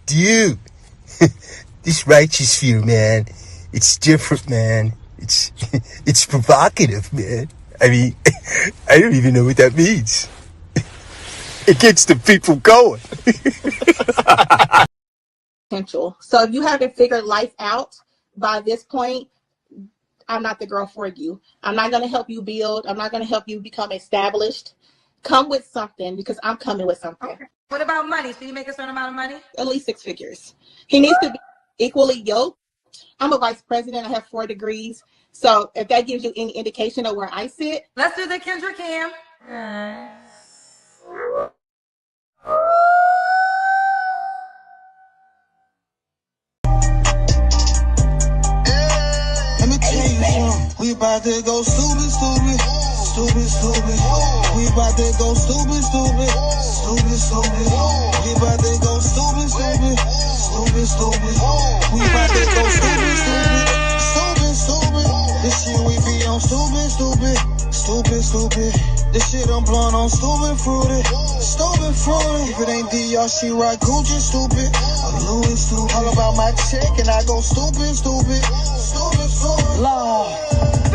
Dude, this righteous view, man, it's different, man. It's provocative, man. I mean, I don't even know what that means. It gets the people going. Potential. So if you haven't figured life out by this point, I'm not the girl for you. I'm not going to help you build. I'm not going to help you become established. Come with something, because I'm coming with something. Okay. What about money? So you make a certain amount of money? At least 6 figures. He needs to be equally yoked. I'm a vice president. I have 4 degrees. So if that gives you any indication of where I sit. Let's do the Kendra Cam. Let me tell you something. We about to go stupid, stupid. Stupid, stupid. We about to go stupid, stupid. Stupid, stupid. We about to go stupid, stupid. Stupid, stupid. We about to go stupid, stupid. Stupid, stupid. This shit we be on stupid, stupid. Stupid, stupid. This shit I'm blowing on stupid, fruity. Stupid, fruity. If it ain't D, she right Gucci, stupid. Louis, stupid. All about my check and I go stupid, stupid. Stupid, stupid. Lord.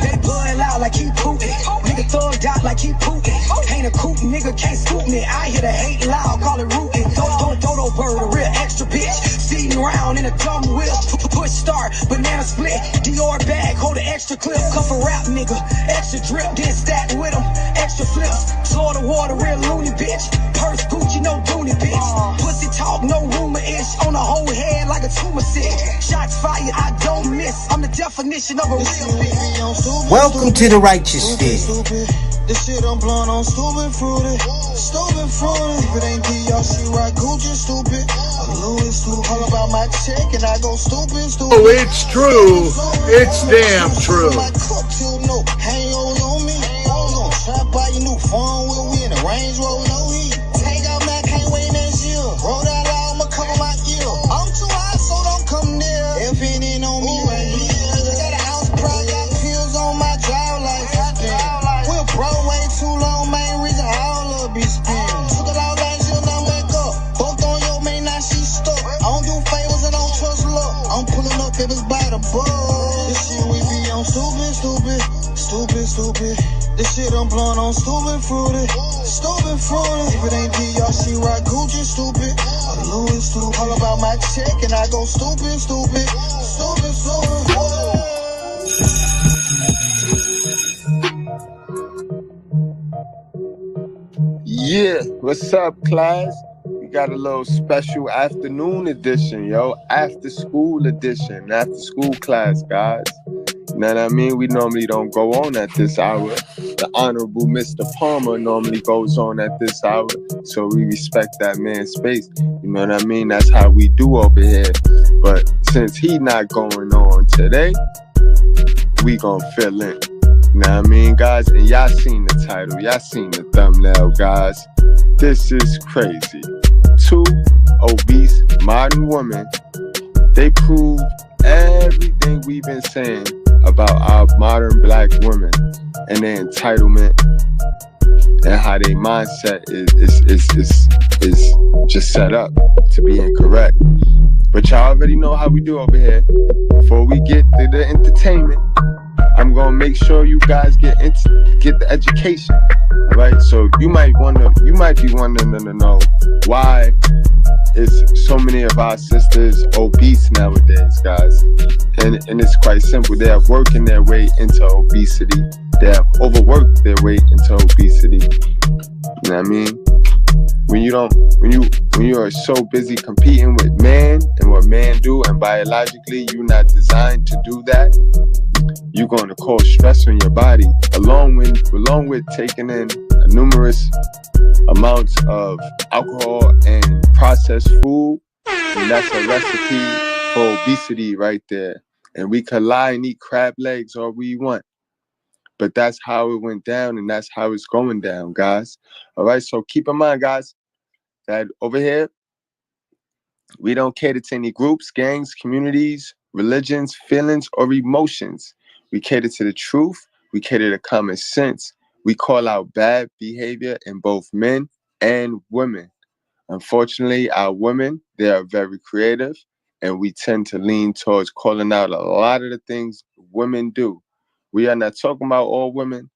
They blood loud like he Putin. Nigga thugged out like he Putin. Ain't a coot nigga, can't scoop me. I hear the hate loud, call it rootin'. Dodo bird, a real extra bitch. Speeding around in a dumb whip. Push start, banana split. Dior bag, hold an extra clip. Cuff a rap nigga, extra drip. Then stack with him, extra flips. Florida water, real loony bitch. Purse Gucci, no Dooney bitch. Pussy talk, no rumor-ish. On the whole head like a tumor sick. Shots fired, I don't miss. I'm the definition of a real bitch. Welcome to the righteous view. This shit I'm blowing on stupid, fruity. Stupid, fruity. If it ain't D, she right Gucci, stupid. Louis, stupid. All about my check and I go stupid, stupid. Oh, it's true. It's damn true. My cook till no hang on me. Gonna trap by your new phone with we in the Range Rover, no heat. Take out Mac, can't wait next year. Roll that out, I'ma cover my ear. I'm too high, so don't come near. If it ain't on me right here. Got an ounce pride, got pills on my drive like we're broke way too long, main reason I don't love be spinning. Took it out last year, now wake up. Both on your main, now she stuck. I don't do favors and don't trust luck. I'm pulling up if it's by the book. This shit we be on stupid, stupid. Stupid, stupid. This shit I'm blowing on stupid, fruity. Stupid, fruity. If it ain't D, she right Gucci, stupid. Louis, stupid. All about my check and I go stupid, stupid. Stupid, stupid. Yeah, what's up, class? We got a little special afternoon edition, yo. After school edition, after school class, guys. You know what I mean? We normally don't go on at this hour. The Honorable Mr. Palmer normally goes on at this hour, so we respect that man's space. You know what I mean? That's how we do over here. But since he not going on today, we gonna fill in. You know what I mean, guys? And y'all seen the title, y'all seen the thumbnail, guys. This is crazy. 2 obese modern women, they prove everything we've been saying about our modern black women and their entitlement and how their mindset is just set up to be incorrect. But y'all already know how we do over here. Before we get to the entertainment, I'm gonna make sure you guys get the education. All right, so you might be wondering to know why is so many of our sisters obese nowadays, guys. And it's quite simple. They are working their way into obesity. They have overworked their way into obesity. You know what I mean? When you are so busy competing with man and what man do, and biologically you're not designed to do that, you're going to cause stress on your body, along with taking in numerous amounts of alcohol and processed food. And that's a recipe for obesity right there. And we could lie and eat crab legs all we want, but that's how it went down, and that's how it's going down, guys. All right, so keep in mind, guys, that over here, we don't cater to any groups, gangs, communities, religions, feelings, or emotions. We cater to the truth. We cater to common sense. We call out bad behavior in both men and women. Unfortunately, our women, they are very creative, and we tend to lean towards calling out a lot of the things women do. We are not talking about all women.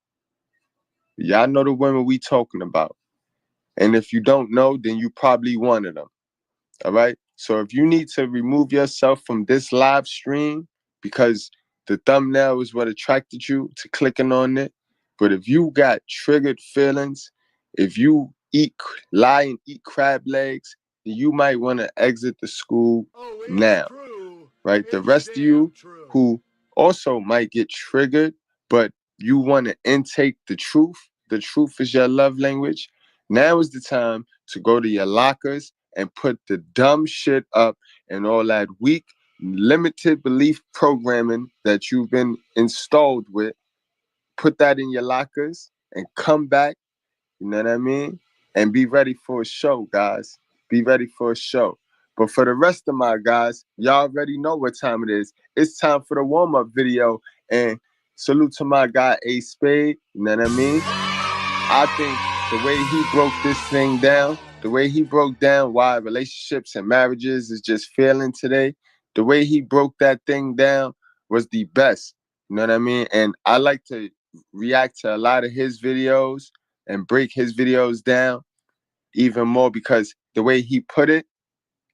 Y'all know the women we talking about. And if you don't know, then you probably one of them. All right? So if you need to remove yourself from this live stream because the thumbnail is what attracted you to clicking on it, but if you got triggered feelings, if you lie and eat crab legs, then you might want to exit the school now. Right? The rest of you who also might get triggered, but you want to intake the truth is your love language, now is the time to go to your lockers and put the dumb shit up and all that weak, limited belief programming that you've been installed with. Put that in your lockers and come back, you know what I mean? And be ready for a show, guys. Be ready for a show. But for the rest of my guys, y'all already know what time it is. It's time for the warm-up video. And salute to my guy, A Spade, you know what I mean? I think the way he broke this thing down, the way he broke down why relationships and marriages is just failing today, the way he broke that thing down was the best. You know what I mean? And I like to react to a lot of his videos and break his videos down even more because the way he put it,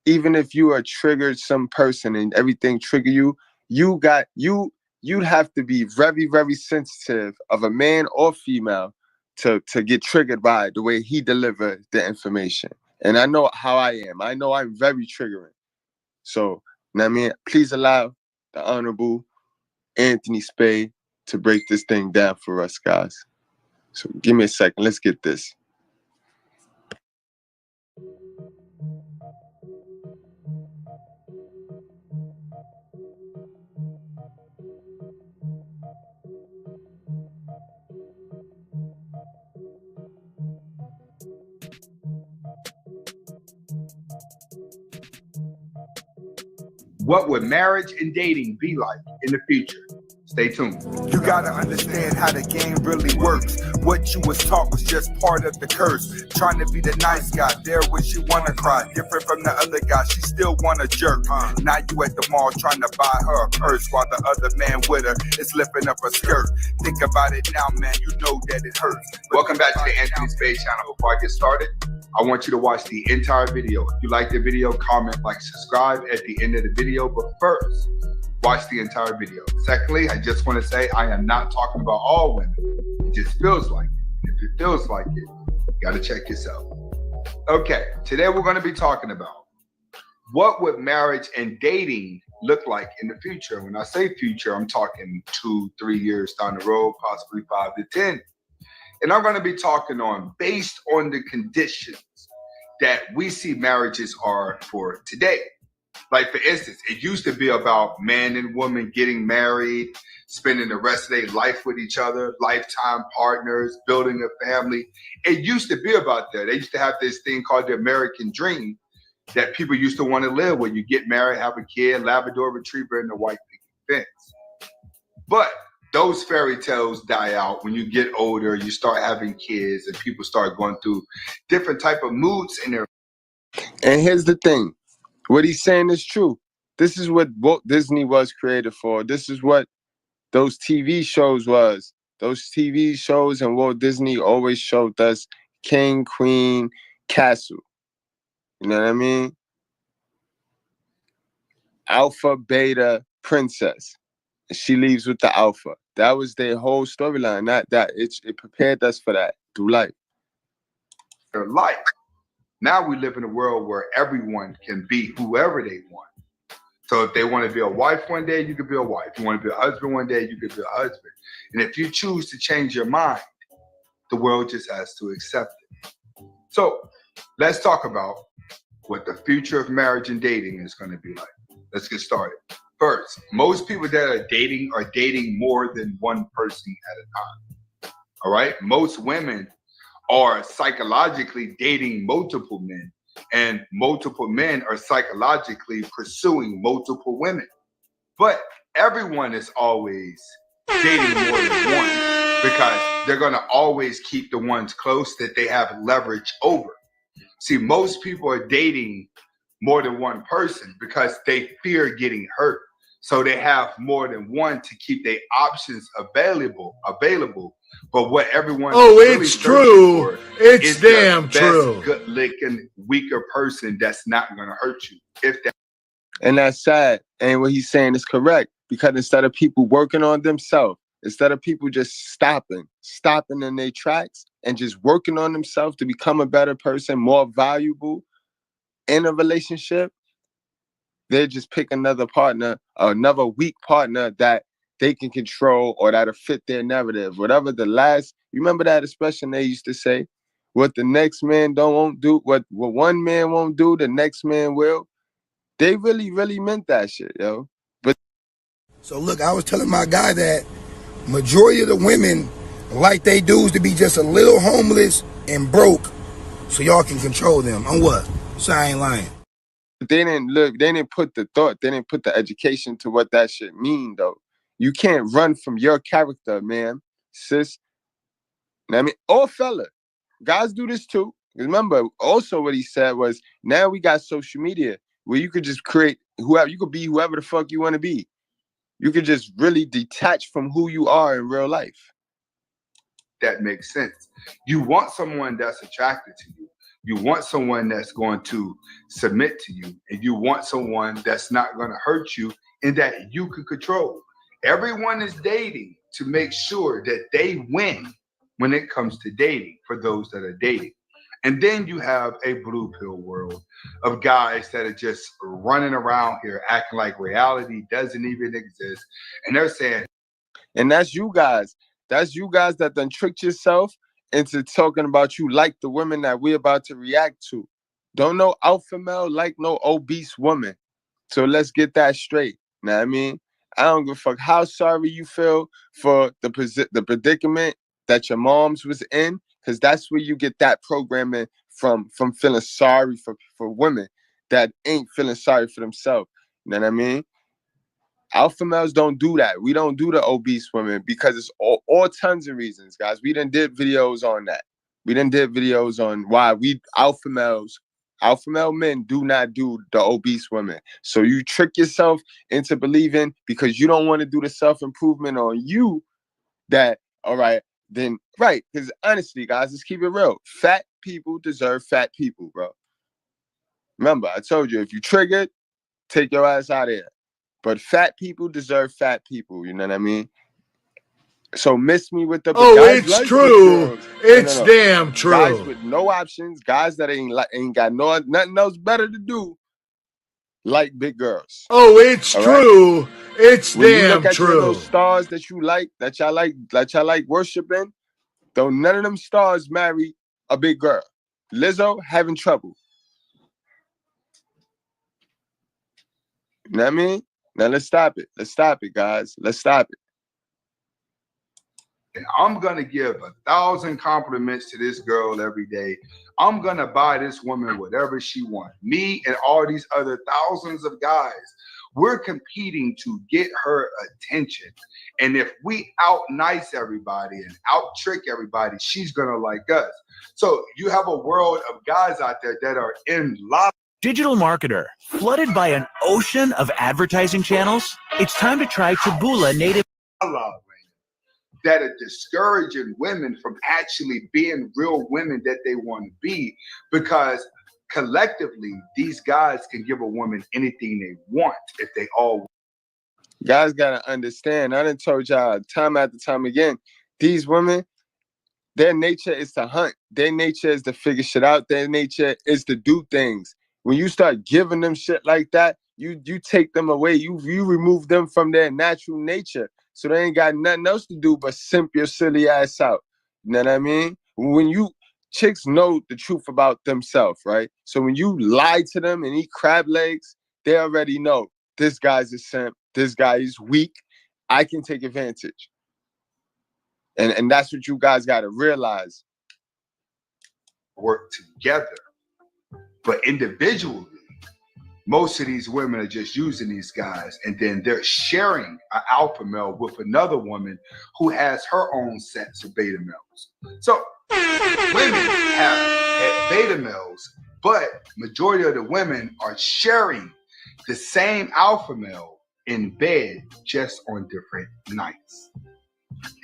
even if you are triggered some person and everything trigger you, you'd have to be very, very sensitive of a man or female to get triggered by the way he delivered the information. And I know how I am. I know I'm very triggering. So, you know what I mean? Please allow the Honorable Anthony Spade to break this thing down for us, guys. So give me a second. Let's get this. What would marriage and dating be like in the future? Stay tuned. You gotta understand how the game really works. What you was taught was just part of the curse. Trying to be the nice guy, there when she wanna cry. Different from the other guy, she still wanna jerk. Now you at the mall trying to buy her a purse while the other man with her is lifting up her skirt. Think about it now, man, you know that it hurts. Welcome back to the Anthony Spade channel. Before I get started, I want you to watch the entire video. If you like the video, comment, like, subscribe at the end of the video. But first, watch the entire video. Secondly, I just want to say I am not talking about all women. It just feels like it. If it feels like it, you got to check yourself. Okay, today we're going to be talking about what would marriage and dating look like in the future. When I say future, I'm talking 2-3 years down the road, possibly 5 to 10. And I'm going to be talking on based on the conditions that we see marriages are for today. Like, for instance, it used to be about man and woman getting married, spending the rest of their life with each other, lifetime partners, building a family. It used to be about that. They used to have this thing called the American dream that people used to want to live, where you get married, have a kid, Labrador Retriever, and the white picket fence. But those fairy tales die out when you get older, you start having kids, and people start going through different type of moods in their. And here's the thing. What he's saying is true. This is what Walt Disney was created for. This is what those TV shows was. Those TV shows and Walt Disney always showed us king, queen, castle. You know what I mean? Alpha, beta, princess. And she leaves with the alpha. That was their whole storyline. It prepared us for that through life. Their life. Now we live in a world where everyone can be whoever they want. So if they want to be a wife one day, you could be a wife. If you want to be a husband one day, you could be a husband. And if you choose to change your mind, the world just has to accept it. So let's talk about what the future of marriage and dating is going to be like. Let's get started. First, most people that are dating more than one person at a time. All right? Most women are psychologically dating multiple men, and multiple men are psychologically pursuing multiple women. But everyone is always dating more than one because they're going to always keep the ones close that they have leverage over. See, most people are dating more than one person because they fear getting hurt. So they have more than one to keep their options available. But what everyone it's true. It's damn true. Good-looking, weaker person that's not going to hurt you. And that's sad. And what he's saying is correct, because instead of people working on themselves, instead of people just stopping in their tracks and just working on themselves to become a better person, more valuable in a relationship, they just pick another partner, another weak partner that they can control or that'll fit their narrative. Whatever the last, you remember that expression they used to say, what the next man won't do, what one man won't do, the next man will. They really, really meant that shit, yo. But so look, I was telling my guy that majority of the women like they dudes to be just a little homeless and broke so y'all can control them. On what? So I ain't lying. They didn't put the thought, they didn't put the education to what that shit mean, though. You can't run from your character, man, sis. I mean, or fella, guys do this too. Remember, also what he said was, now we got social media where you could just create whoever, you could be whoever the fuck you want to be. You could just really detach from who you are in real life. That makes sense. You want someone that's attracted to you. You want someone that's going to submit to you, and you want someone that's not going to hurt you and that you can control. Everyone is dating to make sure that they win when it comes to dating for those that are dating. And then you have a blue pill world of guys that are just running around here acting like reality doesn't even exist. And they're saying, and that's you guys. That's you guys that done tricked yourself into talking about you like the women that we're about to react to. Don't know alpha male like no obese woman. So let's get that straight. Know what I mean? I don't give a fuck how sorry you feel for the predicament that your moms was in, because that's where you get that programming from feeling sorry for women that ain't feeling sorry for themselves. You know what I mean? Alpha males don't do that. We don't do the obese women because it's all tons of reasons, guys. We done did videos on that. We done did videos on why we alpha male men do not do the obese women. So you trick yourself into believing because you don't want to do the self-improvement on you that, all right, then, right. Because honestly, guys, let's keep it real. Fat people deserve fat people, bro. Remember, I told you, if you triggered, take your ass out of here. But fat people deserve fat people. You know what I mean? So miss me with the guys it's like true. It's damn true. Guys with no options, guys that ain't got nothing else better to do, like big girls. It's all true. Right? It's when damn you look at true. Those stars that you like, that y'all like worshiping, don't none of them stars marry a big girl. Lizzo having trouble. You know what I mean? Now let's stop it. Let's stop it, guys. Let's stop it. I'm going to give 1,000 compliments to this girl every day. I'm going to buy this woman whatever she wants. Me and all these other thousands of guys, we're competing to get her attention. And if we out nice everybody and out trick everybody, she's going to like us. So you have a world of guys out there that are in love. Digital marketer, flooded by an ocean of advertising channels? It's time to try Taboola native that are discouraging women from actually being real women that they want to be, because collectively these guys can give a woman anything they want if they all. Guys gotta understand, I done told y'all time after time again, these women, their nature is to hunt. Their nature is to figure shit out. Their nature is to do things. When you start giving them shit like that, you take them away. You remove them from their natural nature. So they ain't got nothing else to do but simp your silly ass out. You know what I mean? Chicks know the truth about themselves, right? So when you lie to them and eat crab legs, they already know this guy's a simp. This guy is weak. I can take advantage. And that's what you guys got to realize. Work together. But individually, most of these women are just using these guys, and then they're sharing an alpha male with another woman who has her own sets of beta males. So women have beta males but majority of the women are sharing the same alpha male in bed, just on different nights.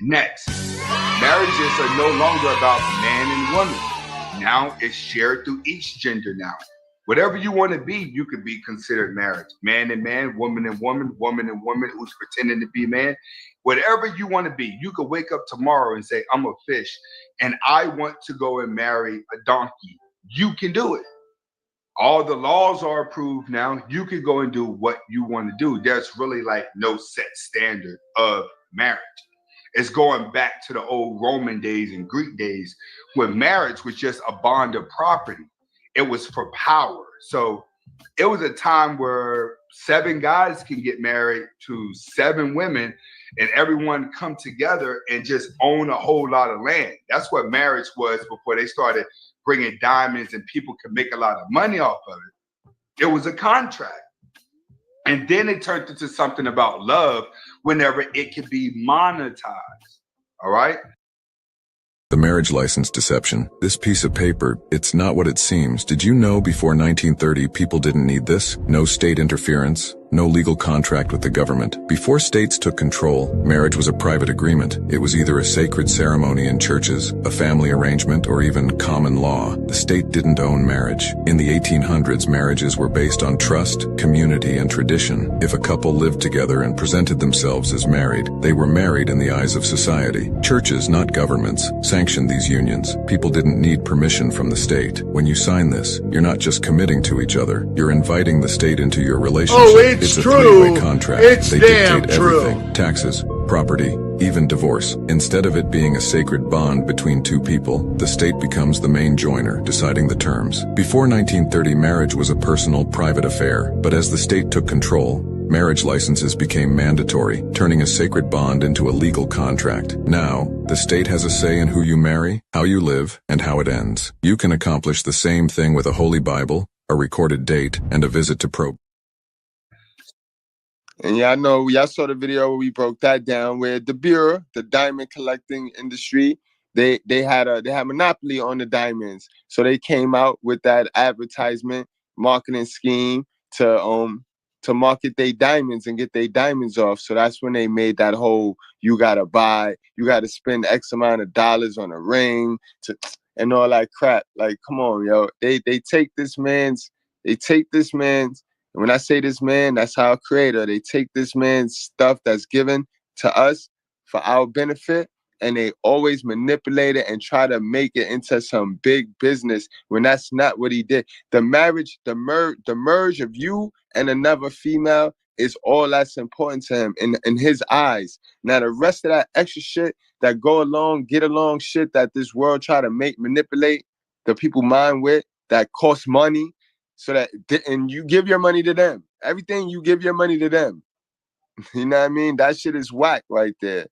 Next, marriages are no longer about man and woman. Now it's shared through each gender now. Whatever you want to be, you could be considered marriage. Man and man, woman and woman, woman and woman who's pretending to be man. Whatever you want to be, you could wake up tomorrow and say, I'm a fish and I want to go and marry a donkey. You can do it. All the laws are approved now. You can go and do what you want to do. There's really like no set standard of marriage. It's going back to the old Roman days and Greek days when marriage was just a bond of property. It was for power. So it was a time where 7 guys can get married to 7 women and everyone come together and just own a whole lot of land. That's what marriage was before they started bringing diamonds and people could make a lot of money off of it. It was a contract. And then it turned into something about love whenever it could be monetized. All right? The marriage license deception. This piece of paper, it's not what it seems. Did you know before 1930 people didn't need this? No state interference, no legal contract with the government. Before states took control, marriage was a private agreement. It was either a sacred ceremony in churches, a family arrangement, or even common law. The state didn't own marriage. In the 1800s, marriages were based on trust, community, and tradition. If a couple lived together and presented themselves as married, they were married in the eyes of society. Churches, not governments, sanctioned these unions. People didn't need permission from the state. When you sign this, you're not just committing to each other, you're inviting the state into your relationship. Oh, it's a true. three-way contract. It's they damn dictate true. everything. Taxes, property, even divorce. Instead of it being a sacred bond between two people, the state becomes the main joiner, deciding the terms. Before 1930, marriage was a personal, private affair, but as the state took control, marriage licenses became mandatory, turning a sacred bond into a legal contract. Now, the state has a say in who you marry, how you live, and how it ends. You can accomplish the same thing with a Holy Bible, a recorded date, and a visit to probe. And y'all saw the video where we broke that down, where the Bureau, the diamond collecting industry, they had monopoly on the diamonds. So they came out with that advertisement marketing scheme to market their diamonds and get their diamonds off. So that's when they made that whole, you gotta spend X amount of dollars on a ring and all that crap. Like, come on, yo. They take this man's, and when I say this man, that's our creator. They take this man's stuff that's given to us for our benefit, and they always manipulate it and try to make it into some big business when that's not what he did. The marriage, the merge of you and another female is all that's important to him in his eyes. Now, the rest of that extra shit that get along shit that this world try to manipulate the people mind with, that costs money, so that, and you give your money to them. Everything, you give your money to them. You know what I mean? That shit is whack right there. You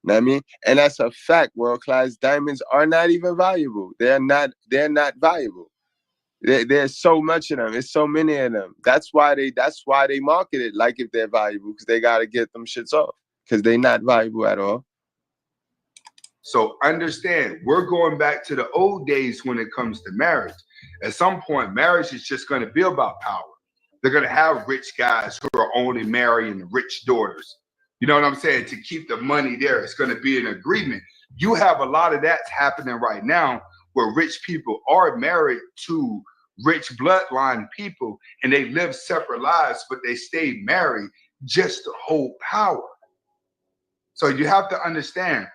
know what I mean? And that's a fact. World-class diamonds are not even valuable. They're not valuable. There's so much of them. It's so many of them. That's why they market it like if they're valuable, because they got to get them shits off, because they're not valuable at all. So understand, we're going back to the old days when it comes to marriage. At some point, marriage is just going to be about power. They're going to have rich guys who are only marrying rich daughters. You know what I'm saying? To keep the money there, it's going to be an agreement. You have a lot of that's happening right now where rich people are married to rich bloodline people and they live separate lives, but they stay married just to hold power. So you have to understand,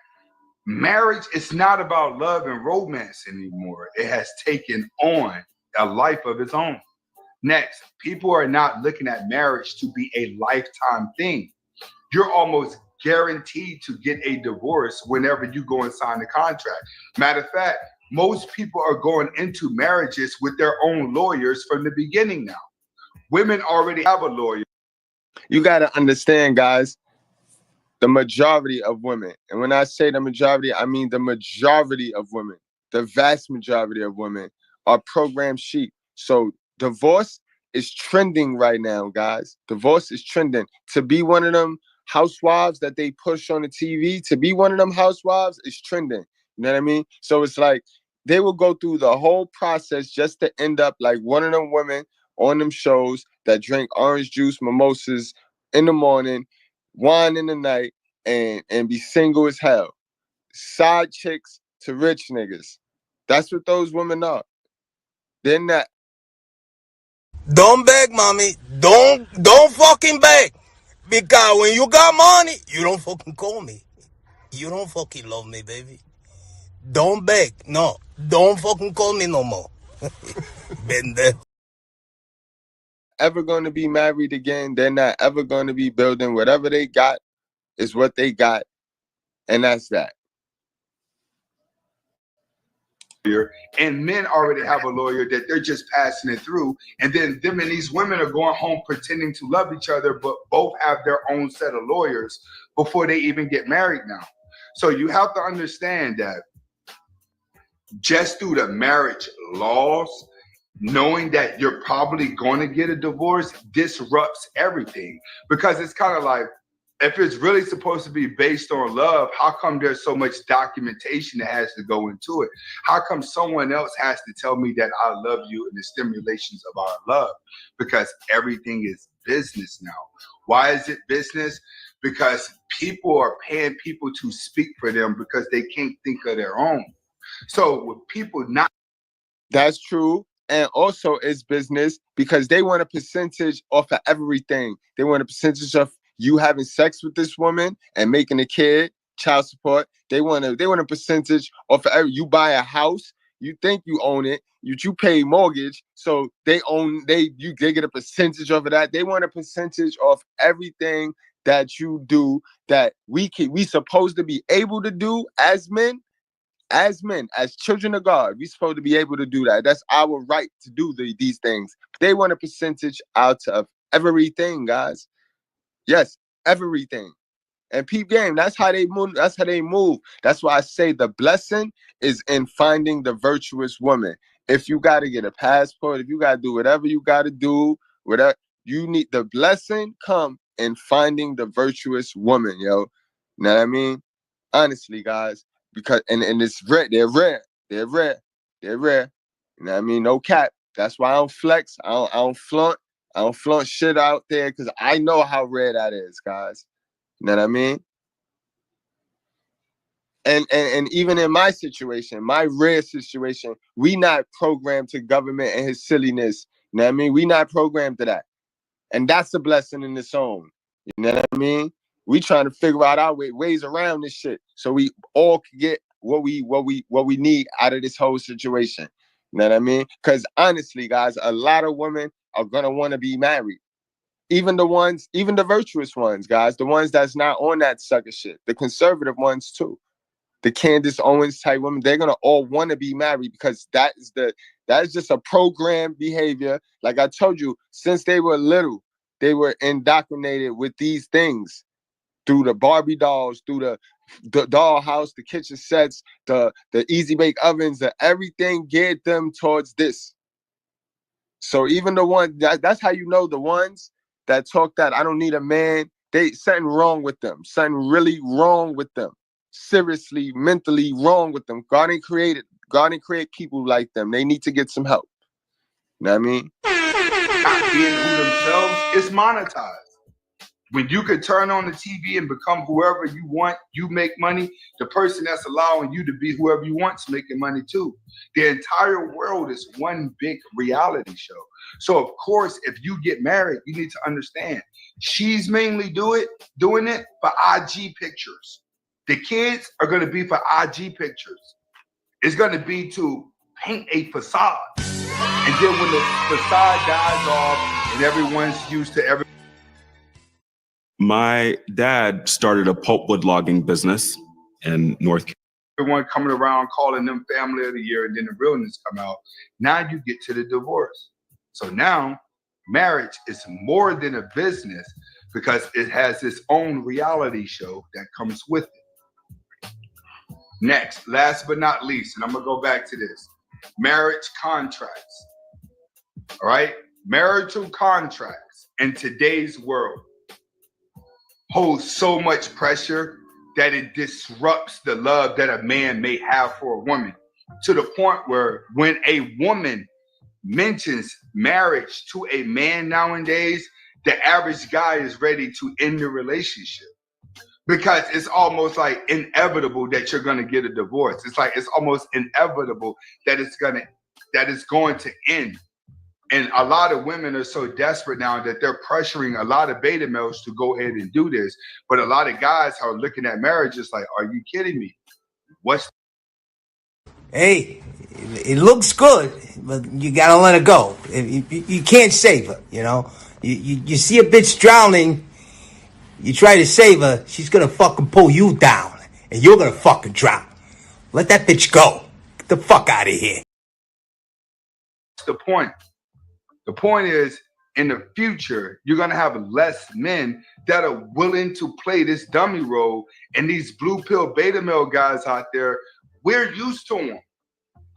marriage is not about love and romance anymore. It has taken on a life of its own. Next, people are not looking at marriage to be a lifetime thing. You're almost guaranteed to get a divorce whenever you go and sign the contract. Matter of fact, most people are going into marriages with their own lawyers from the beginning now. Women already have a lawyer. You got to understand, guys, the majority of women, and when I say the majority, I mean the majority of women, the vast majority of women are programmed sheep. So divorce is trending right now, guys. Divorce is trending. To be one of them housewives that they push on the TV, to be one of them housewives is trending. You know what I mean? So it's like They will go through the whole process just to end up like one of them women on them shows that drink orange juice, mimosas in the morning, wine in the night, and be single as hell. Side chicks to rich niggas. That's what those women are. They're not. Don't beg, mommy. Don't fucking beg. Because when you got money, you don't fucking call me. You don't fucking love me, baby. Don't beg. No. Don't fucking call me no more. Been there. Ever going to be married again. They're not ever going to be building. Whatever they got is what they got. And that's that. And men already have a lawyer that they're just passing it through. And then them and these women are going home pretending to love each other, but both have their own set of lawyers before they even get married now. So you have to understand that just through the marriage laws, knowing that you're probably going to get a divorce disrupts everything. Because it's kind of like, if it's really supposed to be based on love, how come there's so much documentation that has to go into it? How come someone else has to tell me that I love you and the stimulations of our love? Because everything is business now. Why is it business? Because people are paying people to speak for them because they can't think of their own. So with people not... That's true. And also it's business because they want a percentage off of everything. They want a percentage of you having sex with this woman and making a kid, child support. They want a percentage off of you buy a house, you think you own it, you pay mortgage, so they get a percentage of that. They want a percentage of everything that you do that we supposed to be able to do as men, as children of God. We supposed to be able to do that. That's our right to do these things. They want a percentage out of everything, guys. Yes, everything. And peep game, that's how they move. That's how they move. That's why I say the blessing is in finding the virtuous woman. If you got to get a passport, if you got to do whatever you got to do, whatever you need, the blessing come in finding the virtuous woman, yo. You know what I mean? Honestly, guys, because and it's rare. They're rare. You know what I mean? No cap. That's why I don't flex. I don't flaunt. I don't flaunt shit out there because I know how rare that is, guys. You know what I mean? And even in my situation, my rare situation, we not programmed to government and his silliness. You know what I mean? We not programmed to that. And that's a blessing in its own. You know what I mean? We trying to figure out our ways around this shit so we all can get what we need out of this whole situation. You know what I mean? Because honestly, guys, a lot of women are gonna want to be married. Even the virtuous ones, guys, the ones that's not on that sucker shit, the conservative ones too, the Candace Owens type women, they're gonna all want to be married because that is just a programmed behavior. Like I told you, since they were little, they were indoctrinated with these things through the Barbie dolls, through the dollhouse, the kitchen sets, the easy bake ovens, everything geared them towards this. So even the one that's how you know the ones that talk that I don't need a man, something wrong with them, something really wrong with them, seriously, mentally wrong with them. God didn't create people like them. They need to get some help. You know what I mean? Not being who themselves is monetized. When you could turn on the TV and become whoever you want, you make money. The person that's allowing you to be whoever you want is making money too. The entire world is one big reality show. So of course, if you get married, you need to understand she's mainly doing it for IG pictures. The kids are going to be for IG pictures. It's going to be to paint a facade. And then when the facade dies off and everyone's used to every... My dad started a pulpwood logging business in North Carolina. Everyone coming around calling them family of the year, and then the realness come out. Now you get to the divorce. So now marriage is more than a business because it has its own reality show that comes with it. Next, last but not least, and I'm gonna go back to this, marriage contracts. All right, marital contracts in today's world holds so much pressure that it disrupts the love that a man may have for a woman. to the point where when a woman mentions marriage to a man nowadays, the average guy is ready to end the relationship because it's almost like inevitable that you're going to get a divorce. It's like it's almost inevitable that it's going to end. And a lot of women are so desperate now that they're pressuring a lot of beta males to go ahead and do this. But a lot of guys are looking at marriage just like, are you kidding me? Hey, it looks good, but you gotta let it go. You can't save her, you know? You see a bitch drowning, you try to save her, she's gonna fucking pull you down, and you're gonna fucking drown. Let that bitch go. Get the fuck out of here. What's the point? The point is, in the future, you're gonna have less men that are willing to play this dummy role, and these blue pill beta male guys out there, we're used to them.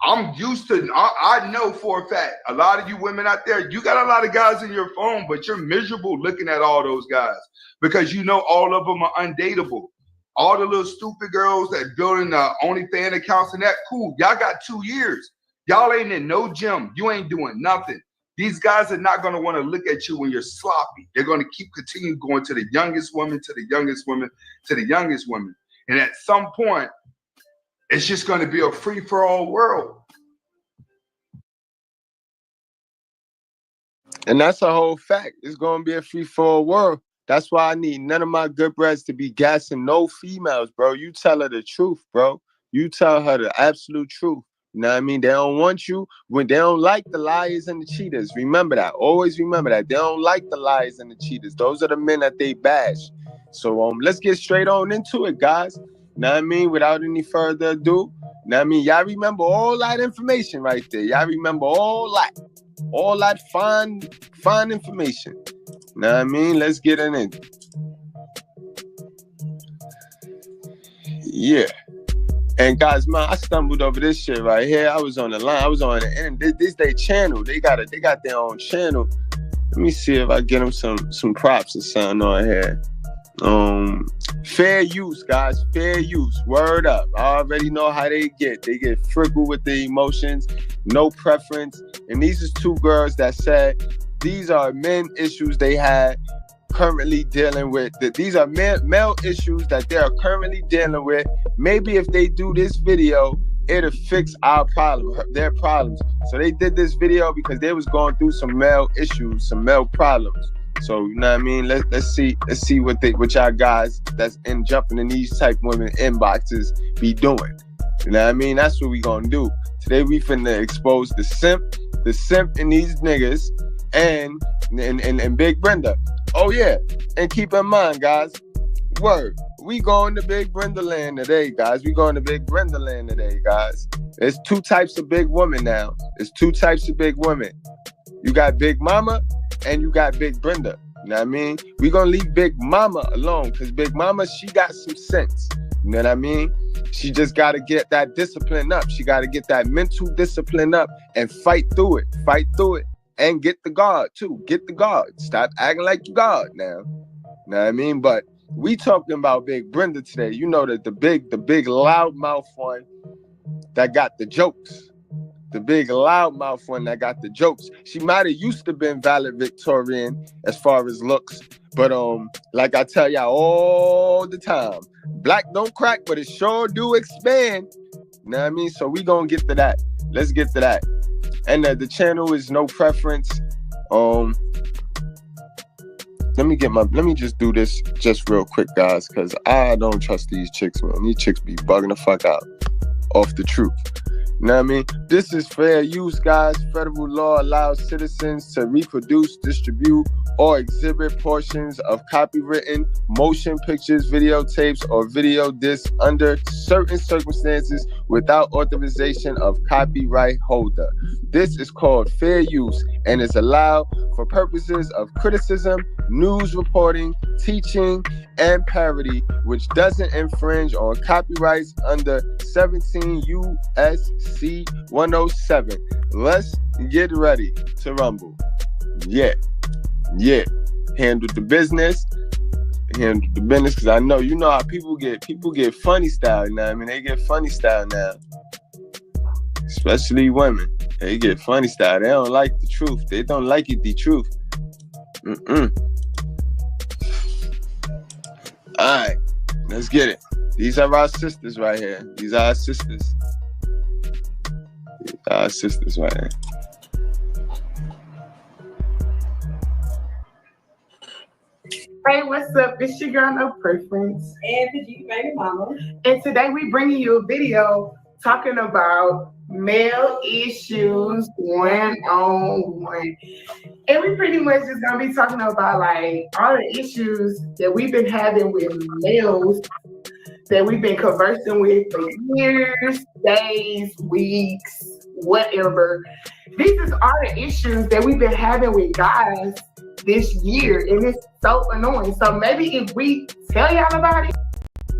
I'm used to, I know for a fact, a lot of you women out there, you got a lot of guys in your phone, but you're miserable looking at all those guys because you know all of them are undateable. All the little stupid girls that building the OnlyFans accounts and that, cool. Y'all got 2 years. Y'all ain't in no gym. You ain't doing nothing. These guys are not going to want to look at you when you're sloppy. They're going to continue going to the youngest woman, to the youngest woman, to the youngest woman. And at some point, it's just going to be a free-for-all world. And that's a whole fact. It's going to be a free-for-all world. That's why I need none of my good breads to be gassing no females, bro. You tell her the truth, bro. You tell her the absolute truth. You know what I mean? They don't want you when they don't like the liars and the cheaters. Remember that. Always remember that. They don't like the liars and the cheaters. Those are the men that they bash. So let's get straight on into it, guys. You know what I mean? Without any further ado. You know what I mean? Y'all remember all that information right there. Y'all remember all that fine information. You know what I mean? Let's get in it. Yeah. And guys, man, I stumbled over this shit right here. I was on the line. I was on the end. This they channel. They got their own channel. Let me see if I get them some props or something on here. Fair use, guys. Fair use. Word up. I already know how they get. They get friggle with the emotions, no preference. And these is 2 girls that said these are men issues they had currently dealing with. These are male issues that they are currently dealing with. Maybe if they do this video, it'll fix our problem, their problems. So they did this video because they was going through some male issues, some male problems. So you know what I mean? Let's see what y'all guys that's jumping in these type women inboxes be doing. You know what I mean? That's what we gonna do. Today we finna expose the simp in these niggas and Big Brenda. Oh yeah, and keep in mind, guys, word, we going to Big Brenda land today, guys. We going to Big Brenda land today, guys. There's 2 types of big women now. There's 2 types of big women. You got Big Mama and you got Big Brenda. You know what I mean? We gonna leave Big Mama alone because Big Mama, she got some sense. You know what I mean? She just got to get that discipline up. She got to get that mental discipline up and fight through it. Fight through it. And get the guard too. Get the guard. Stop acting like you God now. You know what I mean? But we talking about Big Brenda today. You know that the big loudmouth one that got the jokes. The big loudmouth one that got the jokes. She might have used to been valedictorian as far as looks. But like I tell y'all all the time, black don't crack, but it sure do expand. You know what I mean? So we gonna get to that. Let's get to that. And the channel is no preference. Let me just do this just real quick, guys, because I don't trust these chicks, man. These chicks be bugging the fuck out off the truth. You know what I mean? This is fair use, guys. Federal law allows citizens to reproduce, distribute, or exhibit portions of copywritten motion pictures, videotapes, or video discs under certain circumstances without authorization of copyright holder. This is called fair use and is allowed for purposes of criticism, news reporting, teaching, and parody, which doesn't infringe on copyrights under 17 U.S.C. 107. Let's get ready to rumble. Yeah. Handle the business. Because I know, you know how people get funny style. You know what I mean? They get funny style now. Especially women. They get funny style. They don't like the truth. They don't like it, the truth. Alright, let's get it. These are our sisters right here. These are our sisters. These are our sisters right here. Hey, what's up? It's your girl, No Preference. And the G Baby Mama. And today we bringing you a video talking about male issues one-on-one. And we pretty much just gonna be talking about like all the issues that we've been having with males that we've been conversing with for years, days, weeks, whatever. These is all the issues that we've been having with guys this year, and it's so annoying. So maybe if we tell y'all about it.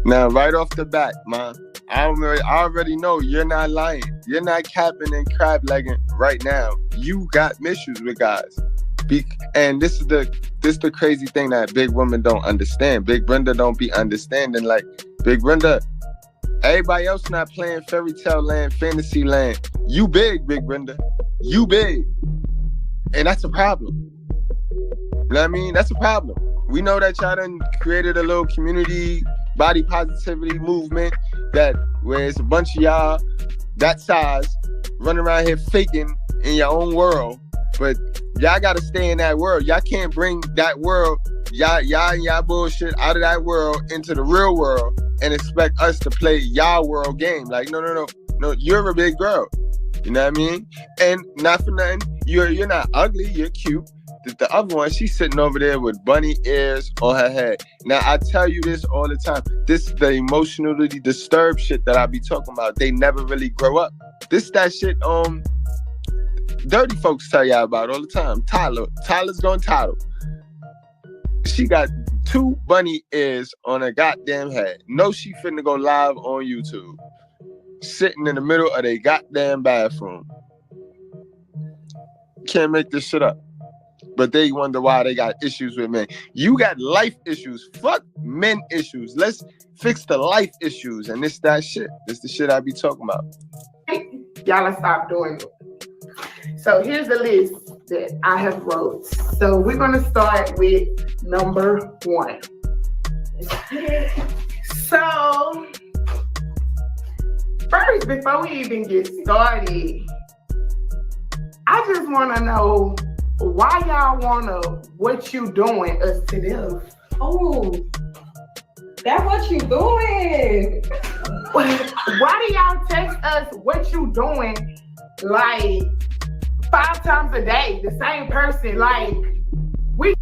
Now, right off the bat, man, I already know you're not lying. You're not capping and crab legging right now. You got issues with guys. And this is the crazy thing that big women don't understand. Big Brenda don't be understanding. Like, Big Brenda, everybody else not playing fairy tale land, fantasy land. You big, Big Brenda. You big. And that's a problem. You know what I mean? That's a problem. We know that y'all done created a little community body positivity movement where it's a bunch of y'all that size running around here faking in your own world. But y'all gotta stay in that world. Y'all can't bring that world, y'all bullshit out of that world into the real world and expect us to play y'all world game. Like, no, you're a big girl. You know what I mean? And not for nothing, you're not ugly, you're cute. The other one, she's sitting over there with bunny ears on her head. Now, I tell you this all the time. This is the emotionally disturbed shit that I be talking about. They never really grow up. This that shit dirty folks tell y'all about all the time. Tyler's gonna Tyler. She got 2 bunny ears on her goddamn head. No, she finna go live on YouTube. Sitting in the middle of their goddamn bathroom. Can't make this shit up. But they wonder why they got issues with men. You got life issues. Fuck men issues. Let's fix the life issues. And this that shit. This the shit I be talking about. Y'all stop doing it. So here's the list that I have wrote. So we're gonna start with number 1. So first, before we even get started, I just want to know why y'all wanna what you doing us to them. Oh, that's what you doing. Why do y'all text us what you doing like 5 times a day? The same person, like we.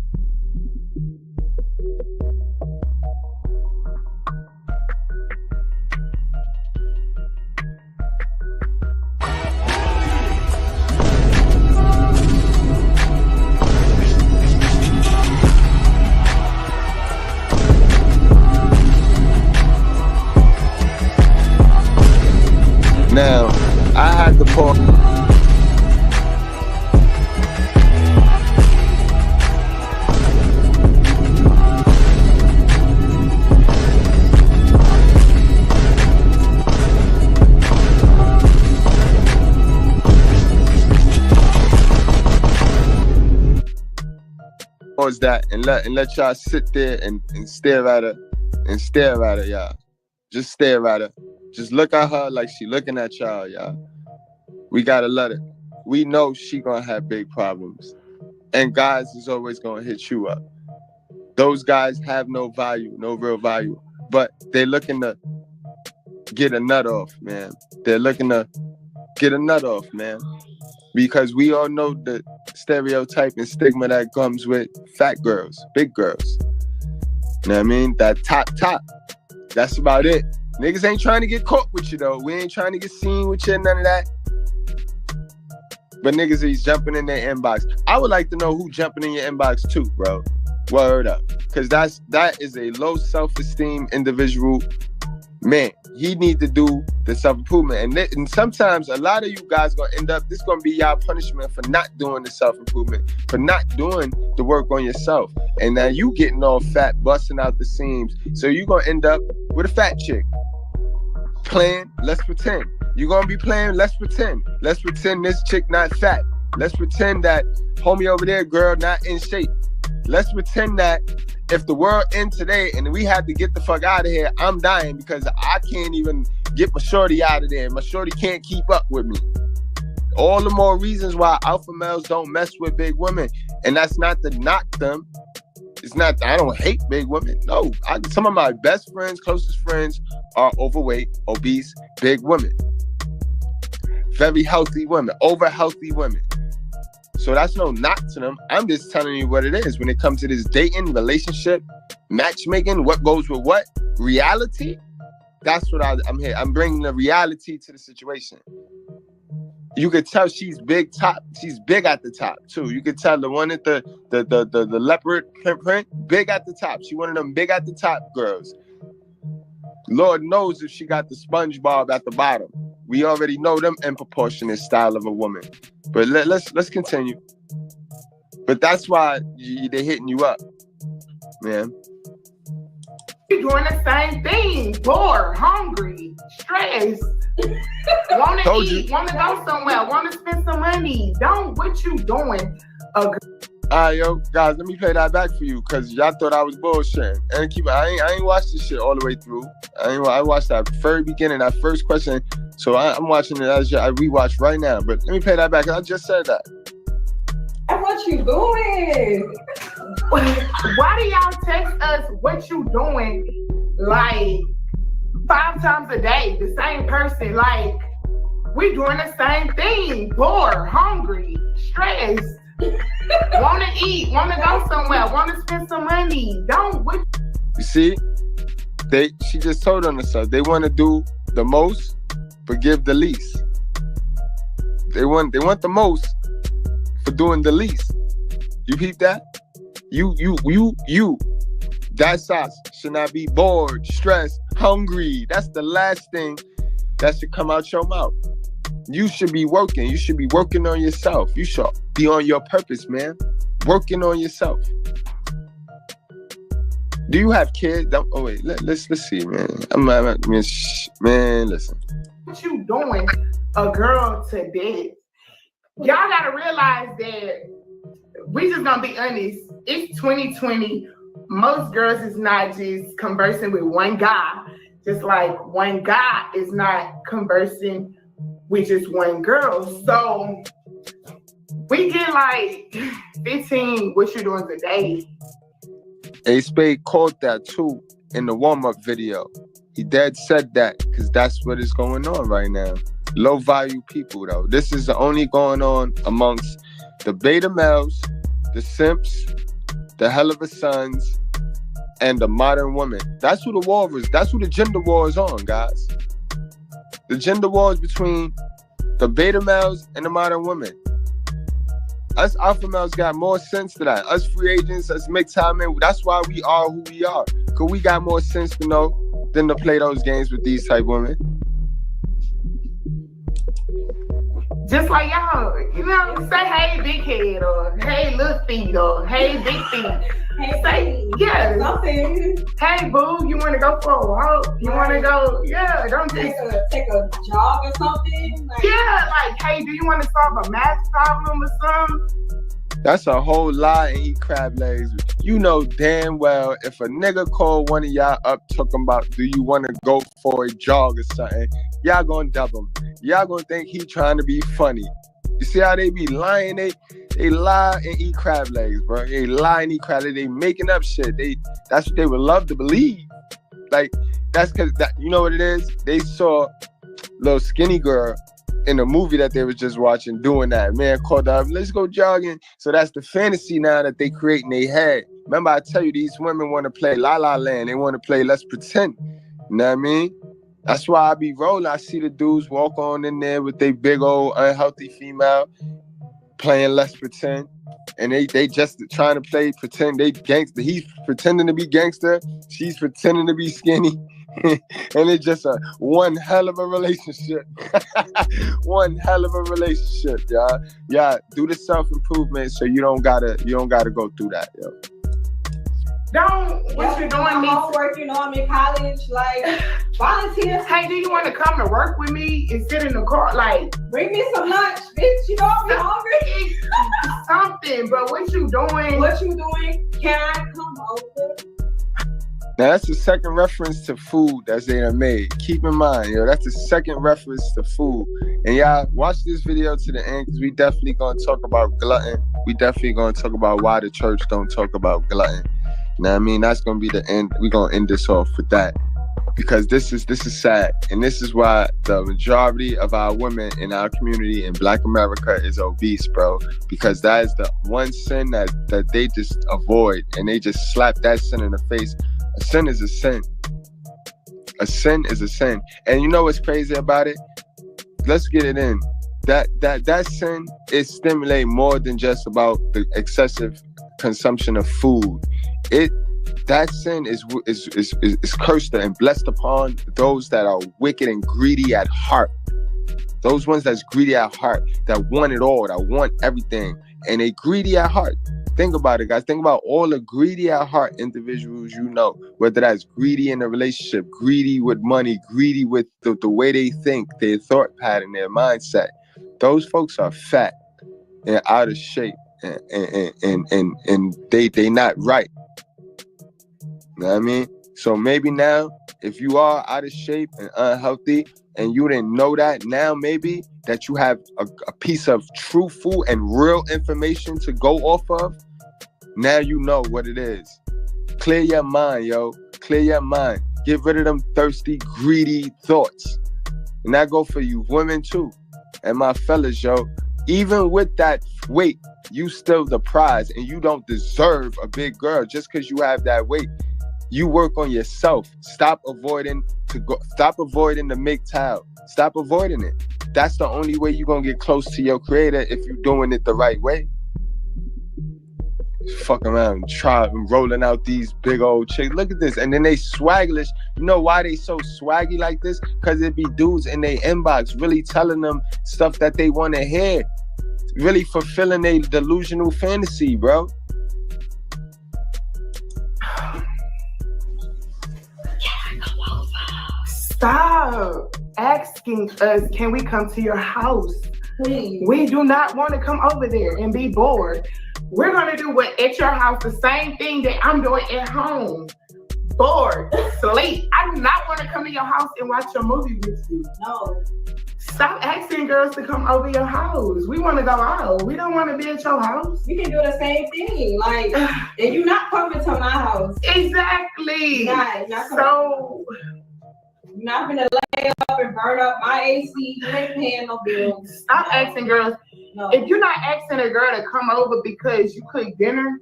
Now, I had to pause. Pause that and let y'all sit there and stare at her, y'all. Just stare at her. Just look at her like she looking at y'all, y'all. We gotta let it. We know she gonna have big problems. And guys is always gonna hit you up. Those guys have no value, no real value. But they're looking to get a nut off, man. They're looking to get a nut off, man. Because we all know the stereotype and stigma that comes with fat girls, big girls. You know what I mean? That top. That's about it. Niggas ain't trying to get caught with you, though. We ain't trying to get seen with you, none of that. But niggas is jumping in their inbox. I would like to know who jumping in your inbox too, bro. Word up. Because that is a low self-esteem individual. Man, he need to do the self-improvement. And sometimes a lot of you guys gonna end up, this gonna be y'all punishment for not doing the self-improvement, for not doing the work on yourself. And now you getting all fat, busting out the seams. So you gonna end up with a fat chick. playing, let's pretend. You gonna be playing, let's pretend. Let's pretend this chick not fat. Let's pretend that homie over there, girl, not in shape. Let's pretend that if the world ends today and we have to get the fuck out of here, I'm dying because I can't even get my shorty out of there. My shorty can't keep up with me. All the more reasons why alpha males don't mess with big women. And that's not to knock them. It's not, I don't hate big women. No, some of my best friends, closest friends are overweight, obese, big women. Very healthy women, over healthy women. So that's no knock to them. I'm just telling you what it is. When it comes to this dating, relationship, matchmaking, what goes with what, reality, that's what I'm here. I'm bringing the reality to the situation. You could tell she's big top. She's big at the top too. You could tell the one at the leopard print, big at the top. She one of them big at the top girls. Lord knows if she got the SpongeBob at the bottom. We already know them in proportionate style of a woman. But let's continue. But that's why they're hitting you up, man. You're doing the same thing. Bored, hungry, stressed. Want to eat, want to go somewhere, want to spend some money. What you doing? All right, yo, guys, let me play that back for you because y'all thought I was bullshitting. And I ain't watched this shit all the way through. I watched that very beginning, that first question. So I'm watching it as I rewatch right now. But let me play that back. I just said that. What you doing? Why do y'all text us what you doing like 5 times a day? The same person, like we doing the same thing. Bored, hungry, stressed. Want to eat, want to go somewhere, want to spend some money. You see, she just told on herself. They want to do the most, but give the least. They want the most for doing the least. You peep that? You. That sauce should not be bored, stressed, hungry. That's the last thing that should come out your mouth. You should be working. You should be working on yourself. You should be on your purpose, man. Working on yourself. Do you have kids? Oh wait, let's see, man. Man, listen. What you doing, a girl to date? Y'all gotta realize that we just gonna be honest. It's 2020. Most girls is not just conversing with one guy. Just like one guy is not conversing with just one girl. So we get like 15 what you doing today. A-Spade called that too in the warm-up video. He dead said that because that's what is going on right now. Low value people though. This is only going on amongst the beta males, the simps, the hell of a sons, and the modern women. That's who the war is. That's who the gender war is on, guys. The gender war is between the beta males and the modern women. Us alpha males got more sense to that. Us free agents, us mid-time men, that's why we are who we are. Because we got more sense to know than to play those games with these type women. Just like y'all, say hey big head or hey little feet or hey big feet. Say yeah. Hey boo, you want to go for a walk? You want to go? Yeah, don't take a jog or something. Like hey, do you want to solve a math problem or something? That's a whole lie and eat crab legs. You know damn well if a nigga call one of y'all up talking about do you want to go for a jog or something, y'all gonna dub him. Y'all gonna think he trying to be funny. You see how they be lying? They lie and eat crab legs, bro. They lie and eat crab legs. They making up shit. That's what they would love to believe. Like that's because you know what it is? They saw little skinny girl in the movie that they was just watching doing that. Man called up, let's go jogging. So that's the fantasy now that they create in their head. Remember I tell you, these women want to play La La Land. They want to play Let's Pretend. You know what I mean? That's why I be rolling. I see the dudes walk on in there with their big old unhealthy female playing Let's Pretend. And they just trying to play pretend they gangster. He's pretending to be gangster. She's pretending to be skinny. And it's just one hell of a relationship. One hell of a relationship, y'all. Yeah, do the self-improvement so you don't gotta go through that, yo. Don't, what you doing? My homework, you know, I'm in college, like, volunteer. Hey, do you want to come to work with me and sit in the car? Like, bring me some lunch, bitch. You know I'm hungry. Something, but what you doing? What you doing? Can I come over? Now that's the second reference to food that they done made. Keep in mind, yo, that's the second reference to food. And y'all watch this video to the end because we definitely gonna talk about glutton. We definitely gonna talk about why the church don't talk about glutton. You know what I mean? That's gonna be the end. We're gonna end this off with that. Because this is sad. And this is why the majority of our women in our community in Black America is obese, bro. Because that is the one sin that they just avoid. And they just slap that sin in the face. A sin is a sin. A sin is a sin. And you know what's crazy about it? Let's get it in. That sin is stimulate more than just about the excessive consumption of food. That sin is cursed and blessed upon those that are wicked and greedy at heart. Those ones that's greedy at heart, that want it all, that want everything, and they greedy at heart. Think about it, guys. Think about all the greedy at heart individuals you know, whether that's greedy in a relationship, greedy with money, greedy with the way they think, their thought pattern, their mindset. Those folks are fat and out of shape, and they not right. You know what I mean? So maybe now, if you are out of shape and unhealthy, and you didn't know that, now maybe that you have a piece of truthful and real information to go off of, now you know what it is. Clear your mind, yo. Clear your mind. Get rid of them thirsty, greedy thoughts. And that go for you women too. And my fellas, yo, even with that weight, you still the prize, and you don't deserve a big girl just because you have that weight. You work on yourself. Stop avoiding the MGTOW. Stop avoiding it. That's the only way you're gonna get close to your creator if you're doing it the right way. Fuck around, try rolling out these big old chicks. Look at this, and then they swaglish. You know why they so swaggy like this? Because it be dudes in their inbox really telling them stuff that they want to hear, really fulfilling their delusional fantasy, bro. Stop asking us, can we come to your house? Please. We do not want to come over there and be bored. We're going to do what at your house, the same thing that I'm doing at home. Bored, sleep. I do not want to come to your house and watch a movie with you. No. Stop asking girls to come over your house. We want to go out. We don't want to be at your house. You can do the same thing. Like, and you're not coming to my house. Exactly. Not so... You're not gonna lay up and burn up my AC. You ain't paying no bills. Stop asking girls. No. If you're not asking a girl to come over because you cook dinner,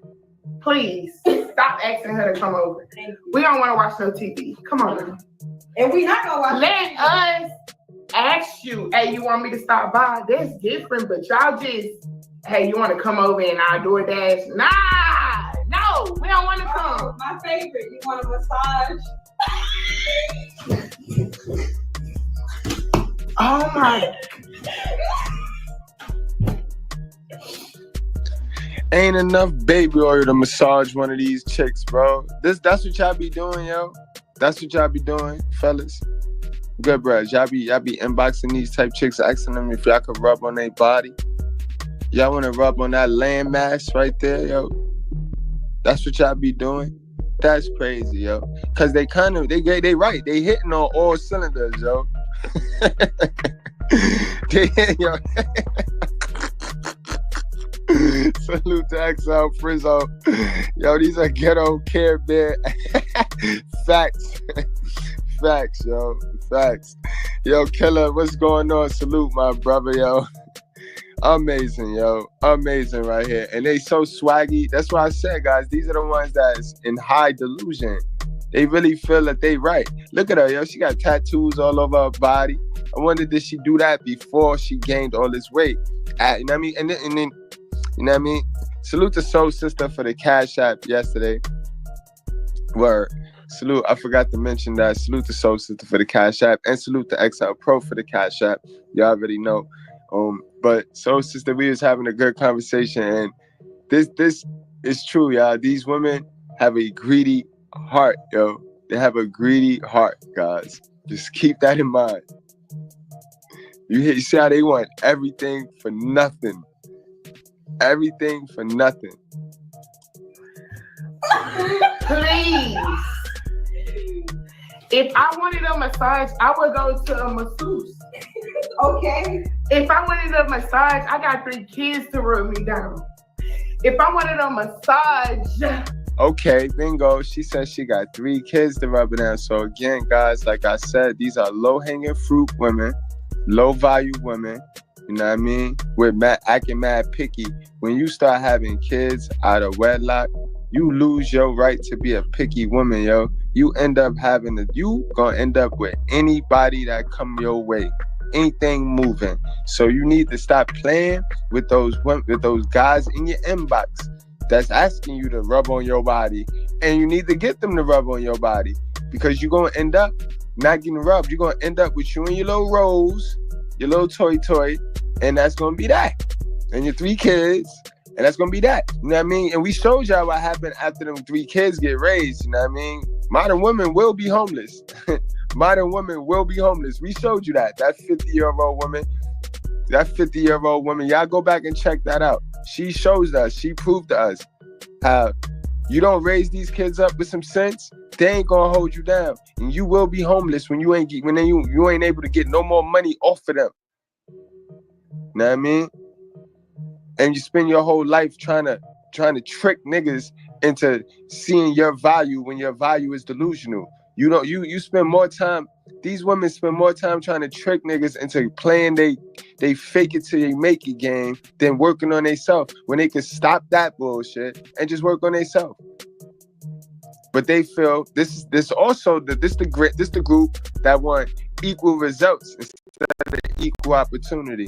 please stop asking her to come over. We don't want to watch no TV. Come on. And we not gonna watch. Let us ask you, hey, you want me to stop by? That's different, but y'all just, hey, you want to come over and I'll do a dash? Nah, no, we don't want to come. My favorite. You want a massage? Oh my. Ain't enough baby oil to massage one of these chicks, bro. That's what y'all be doing, yo. That's what y'all be doing, fellas. Goodbread, y'all be inboxing these type chicks, asking them if y'all could rub on their body. Y'all want to rub on that land mass right there, yo. That's what y'all be doing. That's crazy, yo. Cause they right. They hitting on all cylinders, yo. Yo. Salute to XL Frizzo. Yo, these are ghetto Care Bear. Facts. Facts, yo. Facts. Yo, Killer, what's going on? Salute, my brother, yo. Amazing, yo. Amazing right here. And they so swaggy. That's why I said, guys, these are the ones that's in high delusion. They really feel that they right. Look at her, yo. She got tattoos all over her body. I wonder, did she do that before she gained all this weight? You know what I mean? And then, you know what I mean? Salute to Soul Sister for the Cash App yesterday. Word. Salute. I forgot to mention that. Salute to Soul Sister for the Cash App. And salute to XL Pro for the Cash App. Y'all already know. But Soul Sister, we was having a good conversation, and this is true, y'all. These women have a greedy heart, yo. They have a greedy heart, guys. Just keep that in mind. You see how they want everything for nothing. Everything for nothing. Please. If I wanted a massage, I would go to a masseuse. Okay. If I wanted a massage, I got 3 kids to rub me down. If I wanted a massage. Okay, bingo. She said she got 3 kids to rub it down. So again, guys, like I said, these are low-hanging fruit women, low-value women. You know what I mean? We're acting mad picky. When you start having kids out of wedlock, you lose your right to be a picky woman, yo. You end up you gonna end up with anybody that come your way. Anything moving. So you need to stop playing with those guys in your inbox that's asking you to rub on your body. And you need to get them to rub on your body, because you're gonna end up not getting rubbed. You're gonna end up with you and your little rose, your little toy, and that's gonna be that. And your 3 kids, and that's gonna be that. You know what I mean? And we showed y'all what happened after them 3 kids get raised. You know what I mean? Modern women will be homeless. Modern women will be homeless. We showed you that. That 50-year-old woman, y'all go back and check that out. She shows us, she proved to us how you don't raise these kids up with some sense, they ain't gonna hold you down. And you will be homeless when you ain't able to get no more money off of them. You know what I mean? And you spend your whole life trying to trick niggas into seeing your value when your value is delusional. You know, you spend more time, these women spend more time trying to trick niggas into playing they fake it till they make it game than working on themselves, when they could stop that bullshit and just work on themselves. But they feel this the group that want equal results instead of equal opportunity.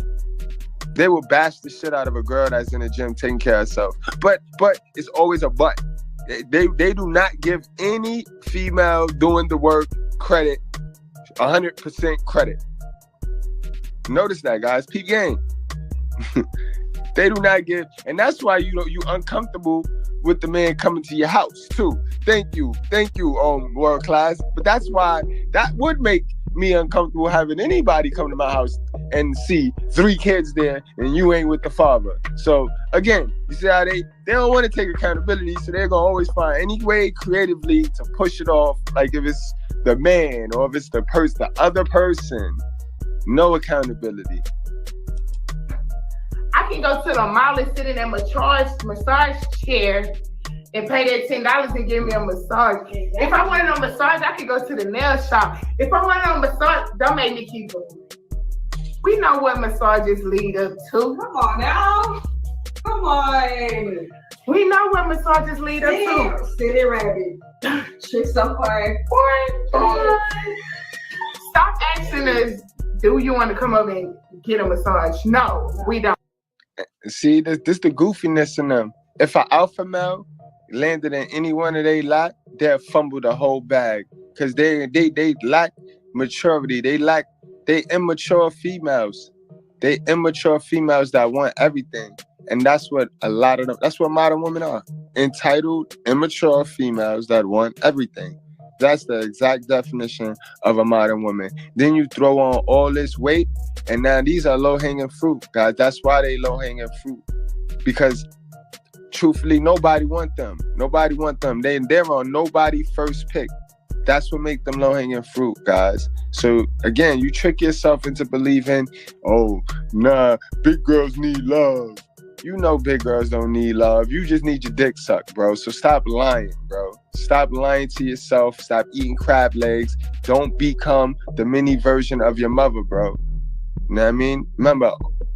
They will bash the shit out of a girl that's in the gym taking care of herself. But it's always a but. They do not give any female doing the work credit, 100% credit. Notice that, guys. Peep game. They do not give, and that's why you uncomfortable with the man coming to your house too. Thank you, world class. But that's why that would make me uncomfortable, having anybody come to my house and see 3 kids there and you ain't with the father. So again, you see how they don't want to take accountability, so they're gonna always find any way creatively to push it off, like if it's the man or if it's the other person. No accountability. I can go to the mall and sit in a massage chair and pay that $10 and give me a massage. If I wanted a massage, I could go to the nail shop. If I wanted a massage, don't make me keep going. We know what massages lead up to. Come on now. Come on. We know what massages lead up to. City rabbit. Trick so far. Stop asking us, do you want to come up and get a massage? No, we don't. See, this the goofiness in them. If an alpha male landed in any one of they lot, they'll fumble the whole bag, because they lack maturity. They immature females. They immature females that want everything. And that's what that's what modern women are. Entitled, immature females that want everything. That's the exact definition of a modern woman. Then you throw on all this weight, and now these are low-hanging fruit, guys. That's why they low-hanging fruit. Because truthfully, nobody want them. Nobody want them. They're on nobody first pick. That's what make them low-hanging fruit, guys. So again, you trick yourself into believing, oh, nah, big girls need love. You know big girls don't need love. You just need your dick sucked, bro. So stop lying, bro. Stop lying to yourself. Stop eating crab legs. Don't become the mini version of your mother, bro. You know what I mean? Remember,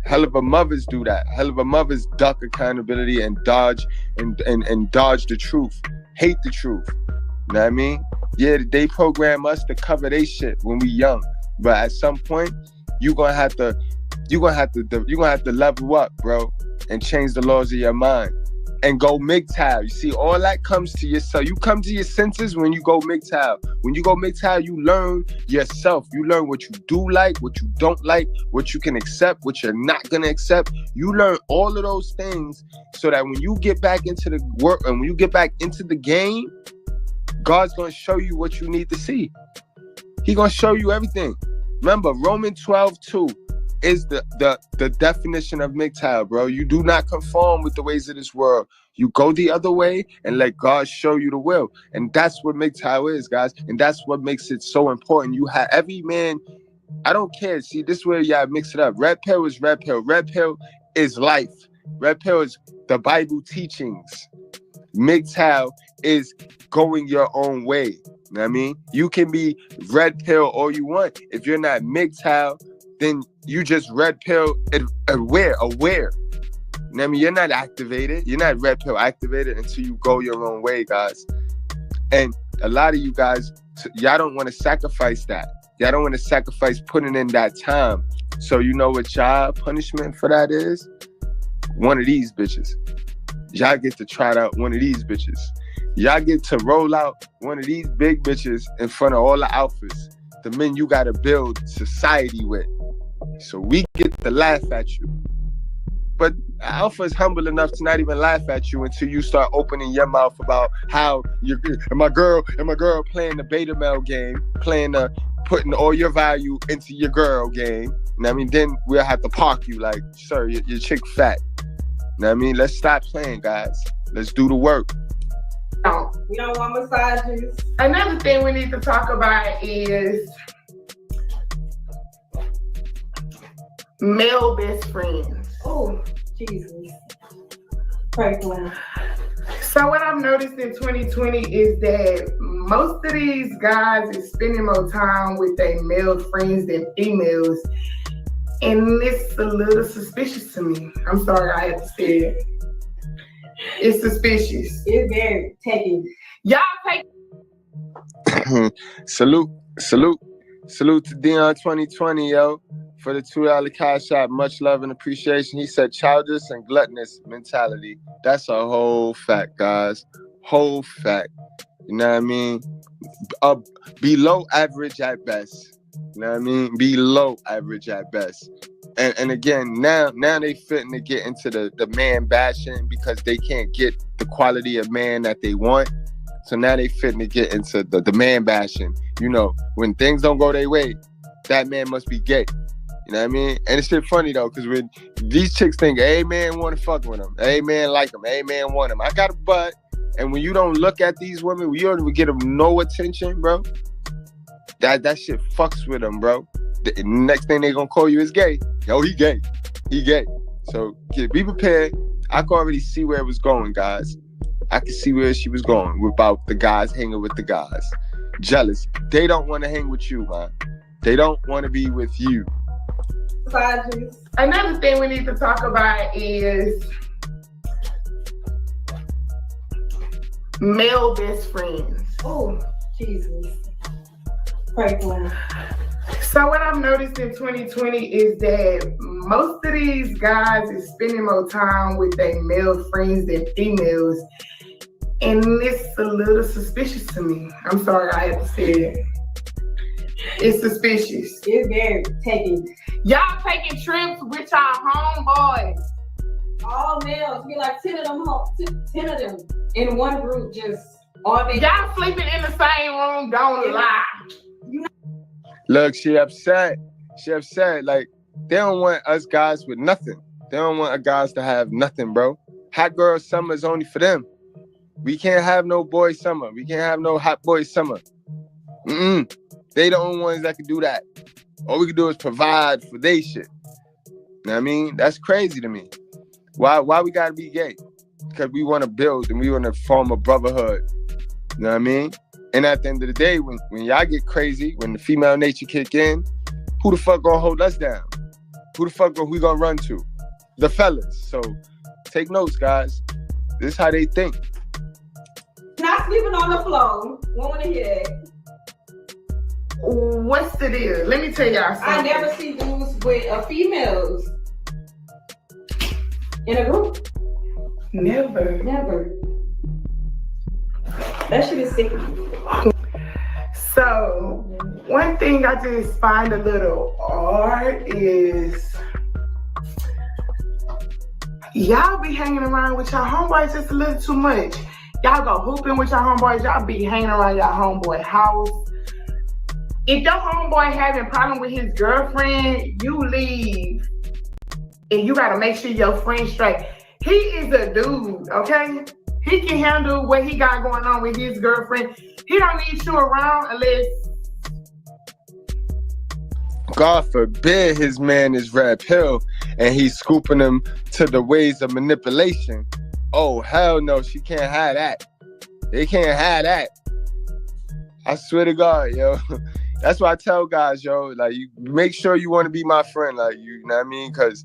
hell of a mothers do that. Hell of a mothers duck accountability and dodge and dodge the truth. Hate the truth. You know what I mean? Yeah, they program us to cover they shit when we young. But at some point, you're gonna have to level up, bro, and change the laws of your mind. and go MGTOW. You see, all that comes to yourself. You come to your senses when you go MGTOW. When you go MGTOW, you learn yourself. You learn what you do like, what you don't like, what you can accept, what you're not gonna accept. You learn all of those things so that when you get back into the work and when you get back into the game, God's gonna show you what you need to see. He gonna show you everything. Remember, Romans 12:2 is the definition of MGTOW, bro. You do not conform with the ways of this world. You go the other way and let God show you the will. And that's what MGTOW is, guys. And that's what makes it so important. You have every man, I don't care. See, this is where y'all mix it up. Red pill is red pill. Red pill is life. Red pill is the Bible teachings. MGTOW is going your own way. You know what I mean? You can be red pill all you want. If you're not MGTOW, then you just red pill aware. You know what I mean? You're not activated. You're not red pill activated until you go your own way, guys. And a lot of you guys, y'all don't want to sacrifice that. Y'all don't want to sacrifice putting in that time. So you know what y'all punishment for that is? One of these bitches. Y'all get to try out one of these bitches. Y'all get to roll out one of these big bitches in front of all the alphas. The men you got to build society with. So we get to laugh at you. But alpha is humble enough to not even laugh at you until you start opening your mouth about how you're and my girl playing the beta male game, putting all your value into your girl game. You know what I mean? Then we'll have to park you like, sir, your chick fat. You know what I mean? Let's stop playing, guys. Let's do the work. We don't want massages. Another thing we need to talk about is male best friends. Oh, Jesus. Pray for him. So what I've noticed in 2020 is that most of these guys is spending more time with their male friends than females. And it's a little suspicious to me. I'm sorry I had to say it. It's suspicious. It's very taking. Y'all take Salute to Dion 2020, yo, for the $2 cash app. Much love and appreciation. He said childish and gluttonous mentality. That's a whole fact, guys. Whole fact. You know what I mean? Below average at best. You know what I mean? Below average at best. And again, now they fitting to get into the man bashing because they can't get the quality of man that they want. So now they fitting to get into the man bashing. You know, when things don't go their way, that man must be gay. You know what I mean? And it's shit funny though, because when these chicks think, hey man want to fuck with them, hey man like them, hey man want them. I got a butt. And when you don't look at these women, when you don't get them no attention, bro, that shit fucks with them, bro. The next thing they gonna call you is gay. Yo, he gay. So be prepared. I can already see where it was going, guys. I can see where she was going about the guys hanging with the guys. Jealous. They don't want to hang with you, man. They don't want to be with you. Another thing we need to talk about is male best friends. Oh, Jesus. Pray for him. So what I've noticed in 2020 is that most of these guys is spending more time with their male friends than females. And it's a little suspicious to me. I'm sorry I had to say it. It's suspicious. It's very taking. Y'all taking trips with y'all homeboys. All males. Be like 10 of them in one group, just all day. Y'all sleeping in the same room, don't lie. Look, she upset. Like, they don't want us guys with nothing. They don't want us guys to have nothing, bro. Hot girl summer is only for them. We can't have no boy summer. We can't have no hot boy summer. They the only ones that can do that. All we can do is provide for they shit. You know what I mean? That's crazy to me. Why we gotta be gay? Because we want to build and we want to form a brotherhood. You know what I mean? And at the end of the day, when y'all get crazy, when the female nature kick in, who the fuck gonna hold us down? Who the fuck we gonna run to? The fellas. So take notes, guys. This is how they think. Not sleeping on the floor. Won't want to hear that. What's the deal? Let me tell y'all something. I never see dudes with females in a group. Never. Never. That shit is sick. So, one thing I just find a little odd is y'all be hanging around with y'all homeboys just a little too much. Y'all go hooping with y'all homeboys. Y'all be hanging around y'all homeboy house. If your homeboy having a problem with his girlfriend, you leave. And you gotta make sure your friend's straight. He is a dude, okay? He can handle what he got going on with his girlfriend. He don't need you around unless... God forbid his man is red pill and he's scooping him to the ways of manipulation. Oh, hell no, she can't have that. They can't have that. I swear to God, yo. That's why I tell guys, yo, like, you make sure you want to be my friend, like, you know what I mean? Because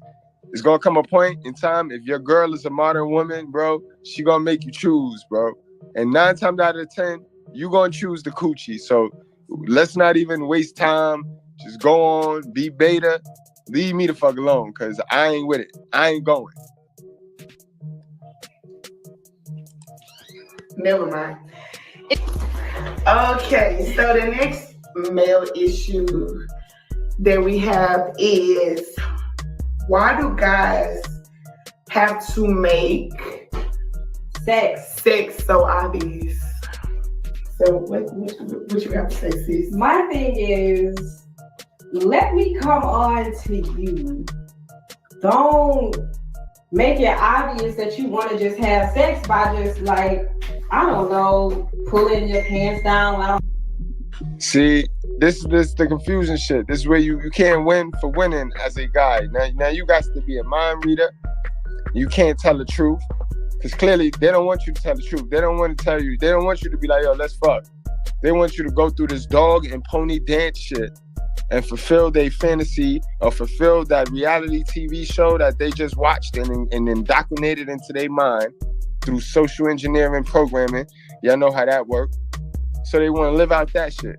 it's going to come a point in time, if your girl is a modern woman, bro, she going to make you choose, bro. And 9 times out of 10, you going to choose the coochie. So let's not even waste time. Just go on, be beta. Leave me the fuck alone, because I ain't with it. I ain't going. Never mind. Okay, so the next male issue that we have is, why do guys have to make sex so obvious? So what you have to say, sis? My thing is, let me come on to you. Don't make it obvious that you want to just have sex by just, like, I don't know, pulling your pants down. See, this is the confusion shit. This is where you can't win for winning as a guy. Now you got to be a mind reader. You can't tell the truth. Because clearly they don't want you to tell the truth. They don't want to tell you. They don't want you to be like, yo, let's fuck. They want you to go through this dog and pony dance shit and fulfill their fantasy or fulfill that reality TV show that they just watched and indoctrinated into their mind through social engineering programming. Y'all know how that works. So they want to live out that shit.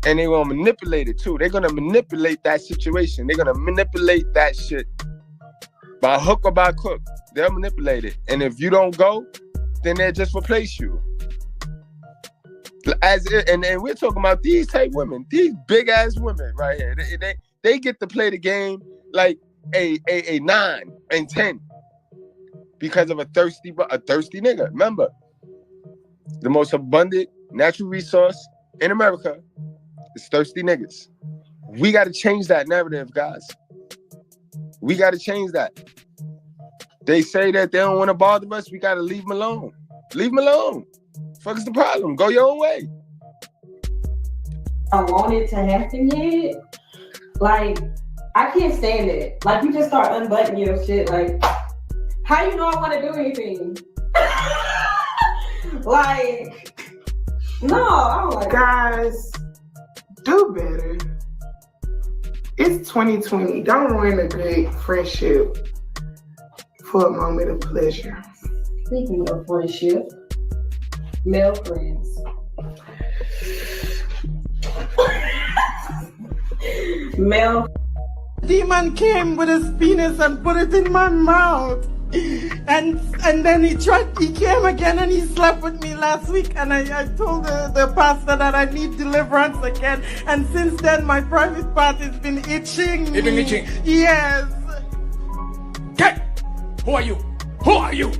And they want to manipulate it too. They're going to manipulate that situation. They're going to manipulate that shit by hook or by crook. They'll manipulate it. And if you don't go, then they'll just replace you. And we're talking about these type women, these big ass women right here. They get to play the game like a 9 and 10 because of a thirsty nigga. Remember, the most abundant natural resource in America is thirsty niggas. We got to change that narrative, guys. We got to change that. They say that they don't want to bother us. We got to leave them alone. Leave them alone. Fuck is the problem? Go your own way. I want it to happen yet. Like, I can't stand it. Like, you just start unbuttoning your shit. Like, how you know I want to do anything? Like, no, I don't like guys, do better. It's 2020. Don't ruin a good friendship for a moment of pleasure. Speaking of friendship, male friends. Male. Demon came with his penis and put it in my mouth. And then he came again and he slept with me last week, and I told the pastor that I need deliverance again, and since then my private part has been itching. It's been itching? Yes. Okay. Who are you? Who are you?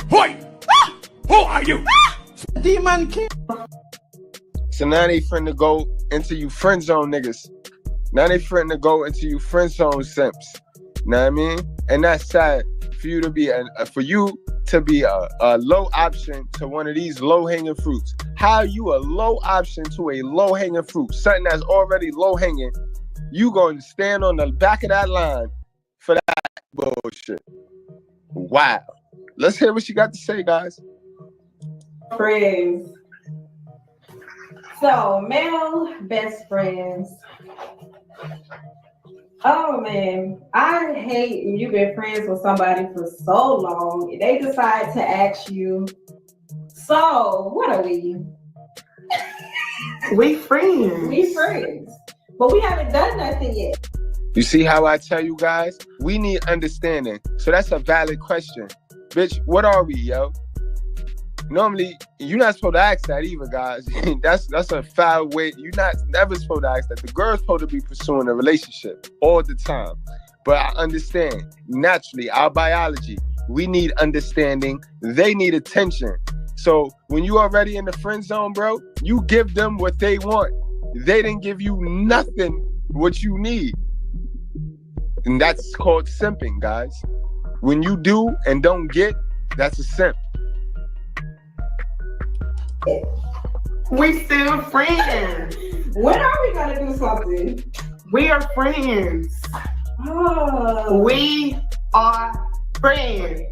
Who are you? Who are you? Demon came. So now they finna go into you friend zone niggas. Now they finna go into you friend zone simps. Know what I mean? And that's sad. For you to be a low option to one of these low-hanging fruits. How you a low option to a low-hanging fruit? Something that's already low-hanging. You going to stand on the back of that line for that bullshit. Wow. Let's hear what you got to say, guys. Friends. So, male best friends. Oh man, I hate when you've been friends with somebody for so long and they decide to ask you, so what are we? We friends. We friends. But we haven't done nothing yet. You see how I tell you guys? We need understanding. So that's a valid question. Bitch, what are we, yo? Normally, you're not supposed to ask that either, guys. That's a foul way. You're not never supposed to ask that. The girl's supposed to be pursuing a relationship all the time. But I understand, naturally, our biology, we need understanding. They need attention. So when you already in the friend zone, bro, you give them what they want. They didn't give you nothing what you need. And that's called simping, guys. When you do and don't get, that's a simp. We still friends. When are we gonna do something? We are friends. Oh. We are friends.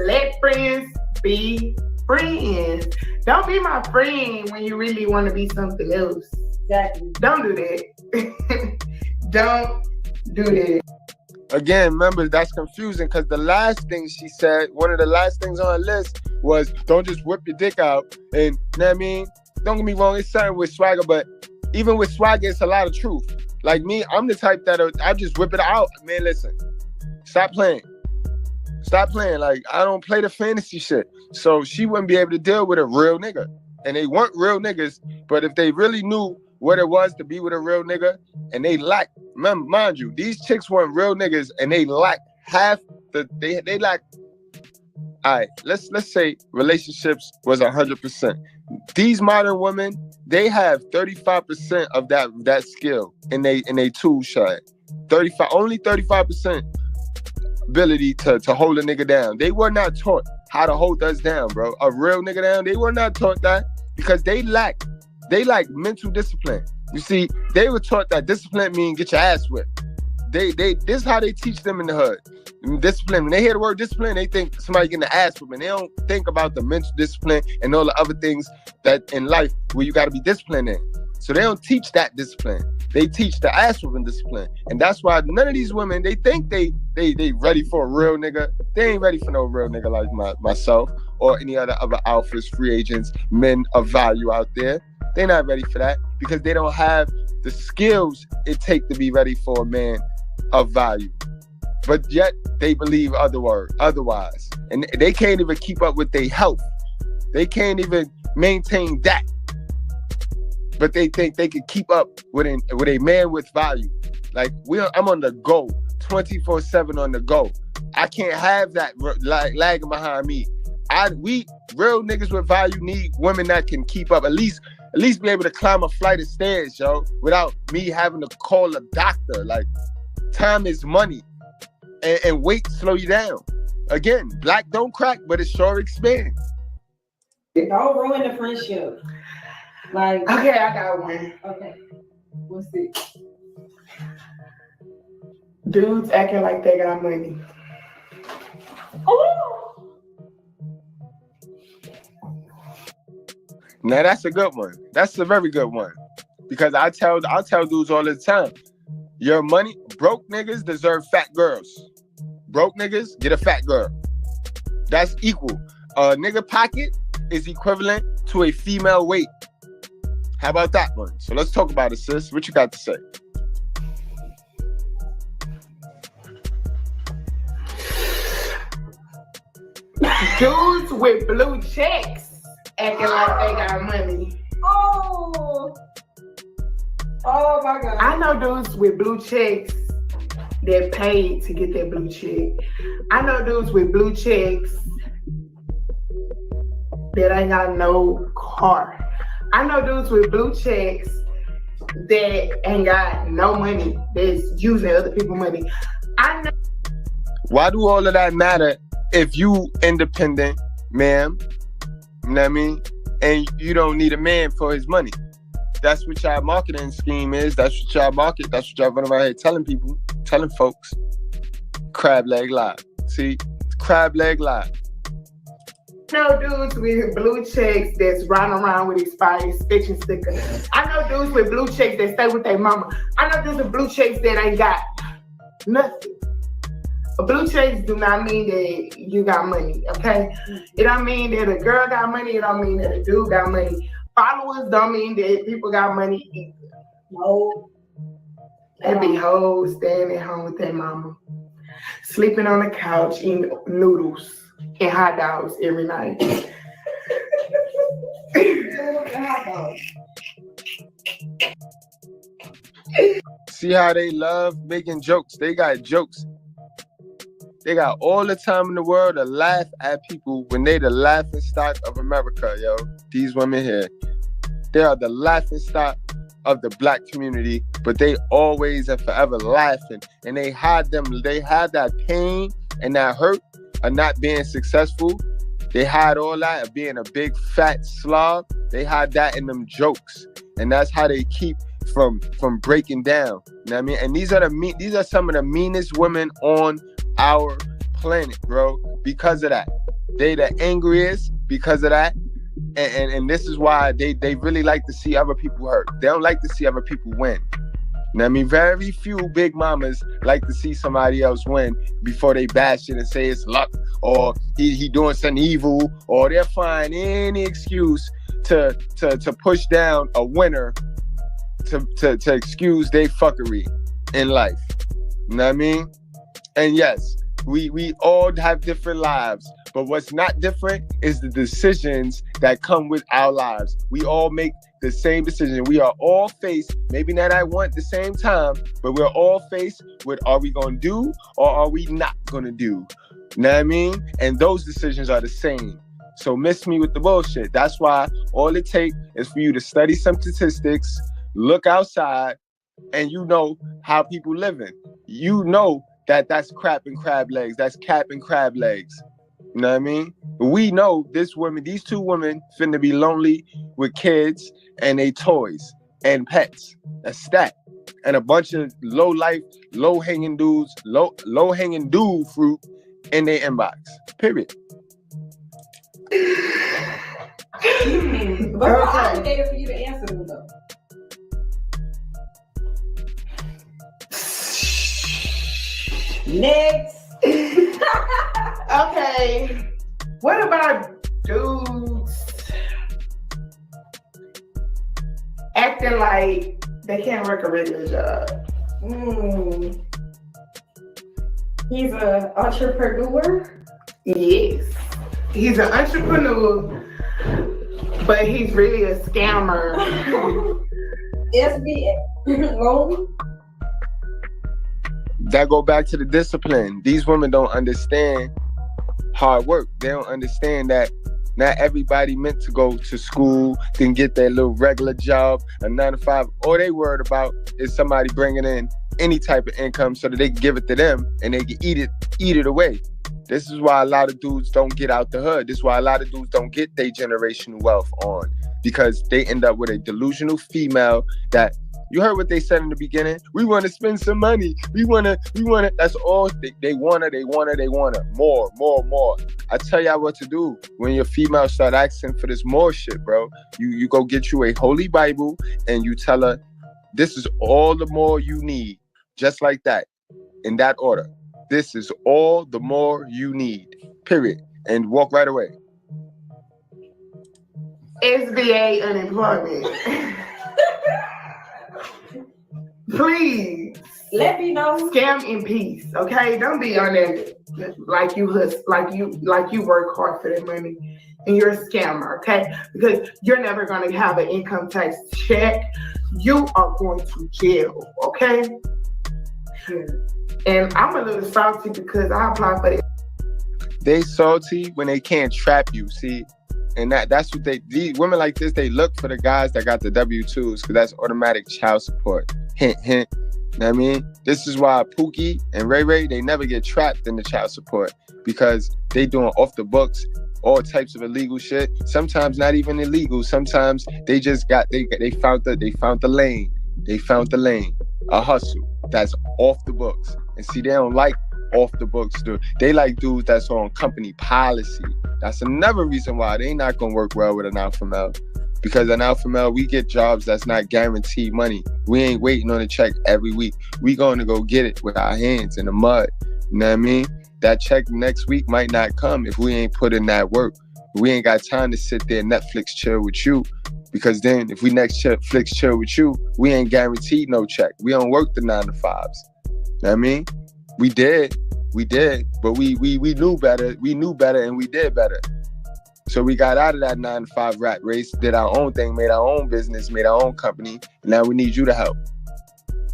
Let friends be friends. Don't be my friend when you really want to be something else. Exactly. Don't do that. Don't do that. Again, remember, that's confusing because the last thing she said, one of the last things on her list was, don't just whip your dick out. And, you know what I mean? Don't get me wrong, it's something with swagger, but even with swagger, it's a lot of truth. Like me, I'm the type that I just whip it out. Man, listen, stop playing. Stop playing. Like, I don't play the fantasy shit. So she wouldn't be able to deal with a real nigga. And they weren't real niggas, but if they really knew what it was to be with a real nigga, and they lack, mind you, these chicks weren't real niggas, and they lack half they lack. All right, let's say relationships was 100%. These modern women, they have 35% of that skill in they tool shed. 35% ability to hold a nigga down. They were not taught how to hold us down, bro. A real nigga down, they were not taught that because they lack mental discipline. You see, they were taught that discipline means get your ass whipped. This is how they teach them in the hood. Discipline. When they hear the word discipline, they think somebody getting the ass whipping. They don't think about the mental discipline and all the other things that in life where you got to be disciplined in. So they don't teach that discipline. They teach the ass whipping discipline. And that's why none of these women, they think they ready for a real nigga. They ain't ready for no real nigga like myself or any other alphas, free agents, men of value out there. They're not ready for that because they don't have the skills it takes to be ready for a man of value. But yet they believe otherwise. And they can't even keep up with their health. They can't even maintain that. But they think they can keep up with a man with value. Like I'm on the go, 24/7 on the go. I can't have that lagging behind me. We real niggas with value need women that can keep up, at least be able to climb a flight of stairs, yo, without me having to call a doctor. Like, time is money, and weight slow you down. Again, black don't crack, but it sure expands. Don't ruin the friendship. Like, okay, I got one. Okay, what's it? Dudes acting like they got money. Oh. Now that's a good one. That's a very good one. Because I tell dudes all the time, your money, broke niggas deserve fat girls. Broke niggas get a fat girl. That's equal. A nigga pocket is equivalent to a female weight. How about that one? So let's talk about it, sis. What you got to say? Dudes with blue checks acting like they got money. Oh my God. I know dudes with blue checks that paid to get that blue check. I know dudes with blue checks that ain't got no car. I know dudes with blue checks that ain't got no money, that's using other people's money. I know. Why do all of that matter if you independent, ma'am? You know what I mean? And you don't need a man for his money. That's what y'all marketing scheme is. That's what y'all market. That's what y'all run around here telling people, telling folks. Crab leg lie. See? Crab leg lie. I know dudes with blue checks that's running around with expired stitching stickers. I know dudes with blue checks that stay with their mama. I know dudes with blue checks that ain't got nothing. But blue checks do not mean that you got money, okay? It don't mean that a girl got money. It don't mean that a dude got money. Followers don't mean that people got money either. No. They be hoes staying at home with their mama, sleeping on the couch, eating noodles and hot dogs every night. See how they love making jokes? They got jokes. They got all the time in the world to laugh at people when they the laughing stock of America, yo. These women here, they are the laughing stock of the black community, but they always and forever laughing. And they had that pain and that hurt of not being successful. They had all that of being a big fat slob. They had that in them jokes. And that's how they keep from breaking down. You know what I mean? And these are some of the meanest women on our planet, bro, because of that. They the angriest because of that. And this is why they really like to see other people hurt. They don't like to see other people win. You know what I mean? Very few big mamas like to see somebody else win before they bash it and say it's luck or he doing something evil, or they'll find any excuse to push down a winner to excuse their fuckery in life. You know what I mean? And yes, we all have different lives, but what's not different is the decisions that come with our lives. We all make the same decision. We are all faced, maybe not at the same time, but we're all faced with, are we going to do or are we not going to do? You know what I mean? And those decisions are the same. So miss me with the bullshit. That's why all it takes is for you to study some statistics, look outside, and you know how people living. You know that's crap and crab legs. That's cap and crab legs. You know what I mean? We know these two women finna be lonely with kids and they toys and pets. That's that. And a bunch of low-hanging dude fruit in their inbox. Period. But we're obligated for you to answer them though. Next. Okay. What about dudes acting like they can't work a regular job? He's an entrepreneur? Yes. He's an entrepreneur, but he's really a scammer. SBA loan? That go back to the discipline. These women don't understand hard work. They don't understand that not everybody meant to go to school, then get their little regular job, a 9 to 5. All they worried about is somebody bringing in any type of income so that they can give it to them and they can eat it away. This is why a lot of dudes don't get out the hood. This is why a lot of dudes don't get their generational wealth on, because they end up with a delusional female that, you heard what they said in the beginning. We want to spend some money. We want to. That's all they want her. More. I tell y'all what to do when your female start asking for this more shit, bro. You go get you a holy Bible and you tell her, this is all the more you need. Just like that. In that order. This is all the more you need. Period. And walk right away. SBA unemployment. Please let me know. Scam in peace, okay? Don't be on that like you work hard for that money and you're a scammer, okay? Because you're never gonna have an income tax check. You are going to jail, okay? And I'm a little salty because I applied for it. They salty when they can't trap you, see? And that's what these women like this, they look for the guys that got the W-2s because that's automatic child support. Hint, hint. You know what I mean? This is why Pookie and Ray Ray, they never get trapped in the child support because they doing off the books, all types of illegal shit. Sometimes not even illegal. Sometimes they just they found the lane. They found the lane. A hustle that's off the books. And see, they don't like off the books, dude. They like dudes that's on company policy. That's another reason why they not gonna work well with an alpha male. Because an alpha male, we get jobs that's not guaranteed money. We ain't waiting on a check every week. We going to go get it with our hands in the mud. You know what I mean? That check next week might not come if we ain't put in that work. We ain't got time to sit there Netflix chill with you Because then if we next flicks chill with you, we ain't guaranteed no check. We don't work the 9 to 5s. You know what I mean? We did, but we knew better. We knew better and we did better. So we got out of that 9 to 5 rat race, did our own thing, made our own business, made our own company. And now we need you to help.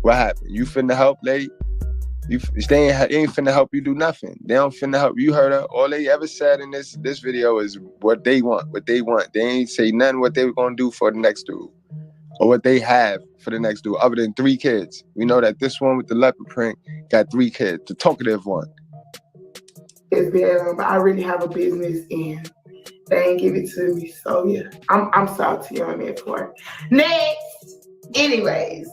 What happened? You finna help, lady? They ain't finna help you do nothing. They don't finna help. You heard her. All they ever said in this video is what they want. They ain't say nothing what they were gonna do for the next dude. Or what they have for the next dude, other than 3 kids. We know that this one with the leopard print got 3 kids, the talkative one. It's bad, but I really have a business and they ain't give it to me. So yeah, I'm salty on that part. Next, anyways.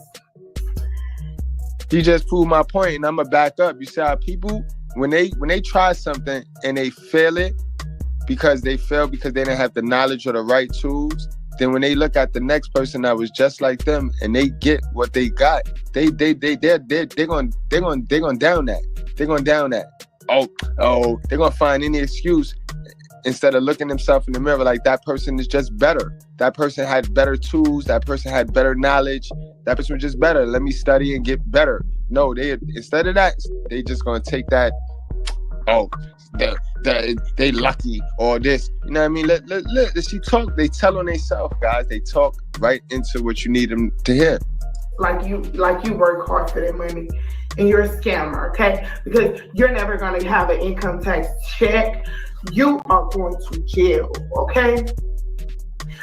You just proved my point, and I'm gonna back up. You see how people, when they try something and they fail it because they didn't have the knowledge or the right tools, then when they look at the next person that was just like them and they get what they got, they're gonna down that. They're gonna down that. Oh, they're gonna find any excuse instead of looking themselves in the mirror like that person is just better. That person had better tools. That person had better knowledge. That person was just better. Let me study and get better. No, instead of that, they just gonna take that. Oh, they lucky or this. You know what I mean? Let she talk. They tell on themselves, guys. They talk right into what you need them to hear. Like you work hard for that money, and you're a scammer, okay? Because you're never gonna have an income tax check. You are going to jail, okay?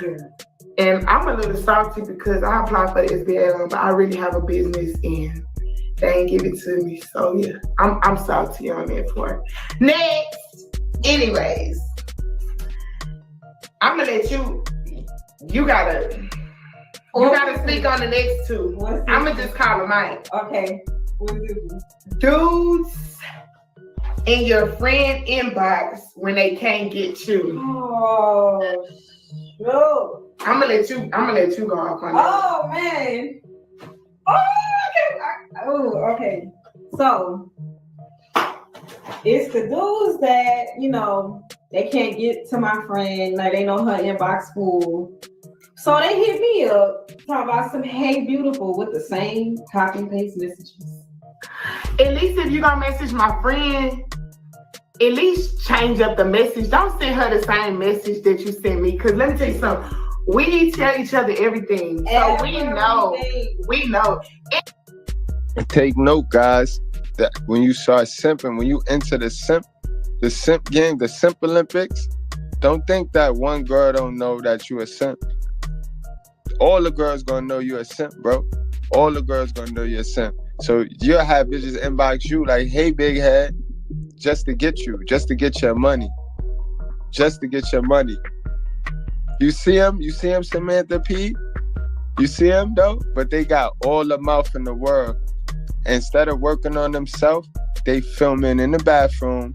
Yeah. And I'm a little salty because I applied for the SBA, but I really have a business and they ain't give it to me. So yeah, I'm salty on that part. Next, anyways, I'm gonna let you gotta speak on the next 2. I'm gonna just call them out. Okay. What's this? Dudes in your friend inbox when they can't get you. Oh, no. I'm gonna let you go off on that. Oh man. Oh, okay. So it's the dudes that, you know, they can't get to my friend, like they know her inbox full. So they hit me up talking about some hey beautiful with the same copy and paste messages. At least if you're gonna message my friend, at least change up the message. Don't send her the same message that you sent me. Cause let me tell you something. We tell each other everything. So we know. Take note, guys, that when you start simping, when you enter the simp game, the simp Olympics, don't think that one girl don't know that you a simp. All the girls gonna know you a simp, bro. All the girls gonna know you a simp. So you'll have bitches inbox you like, hey, big head, just to get you, just to get your money. Just to get your money. You see him, Samantha P? You see him though? But they got all the mouth in the world. Instead of working on themselves, they filming in the bathroom.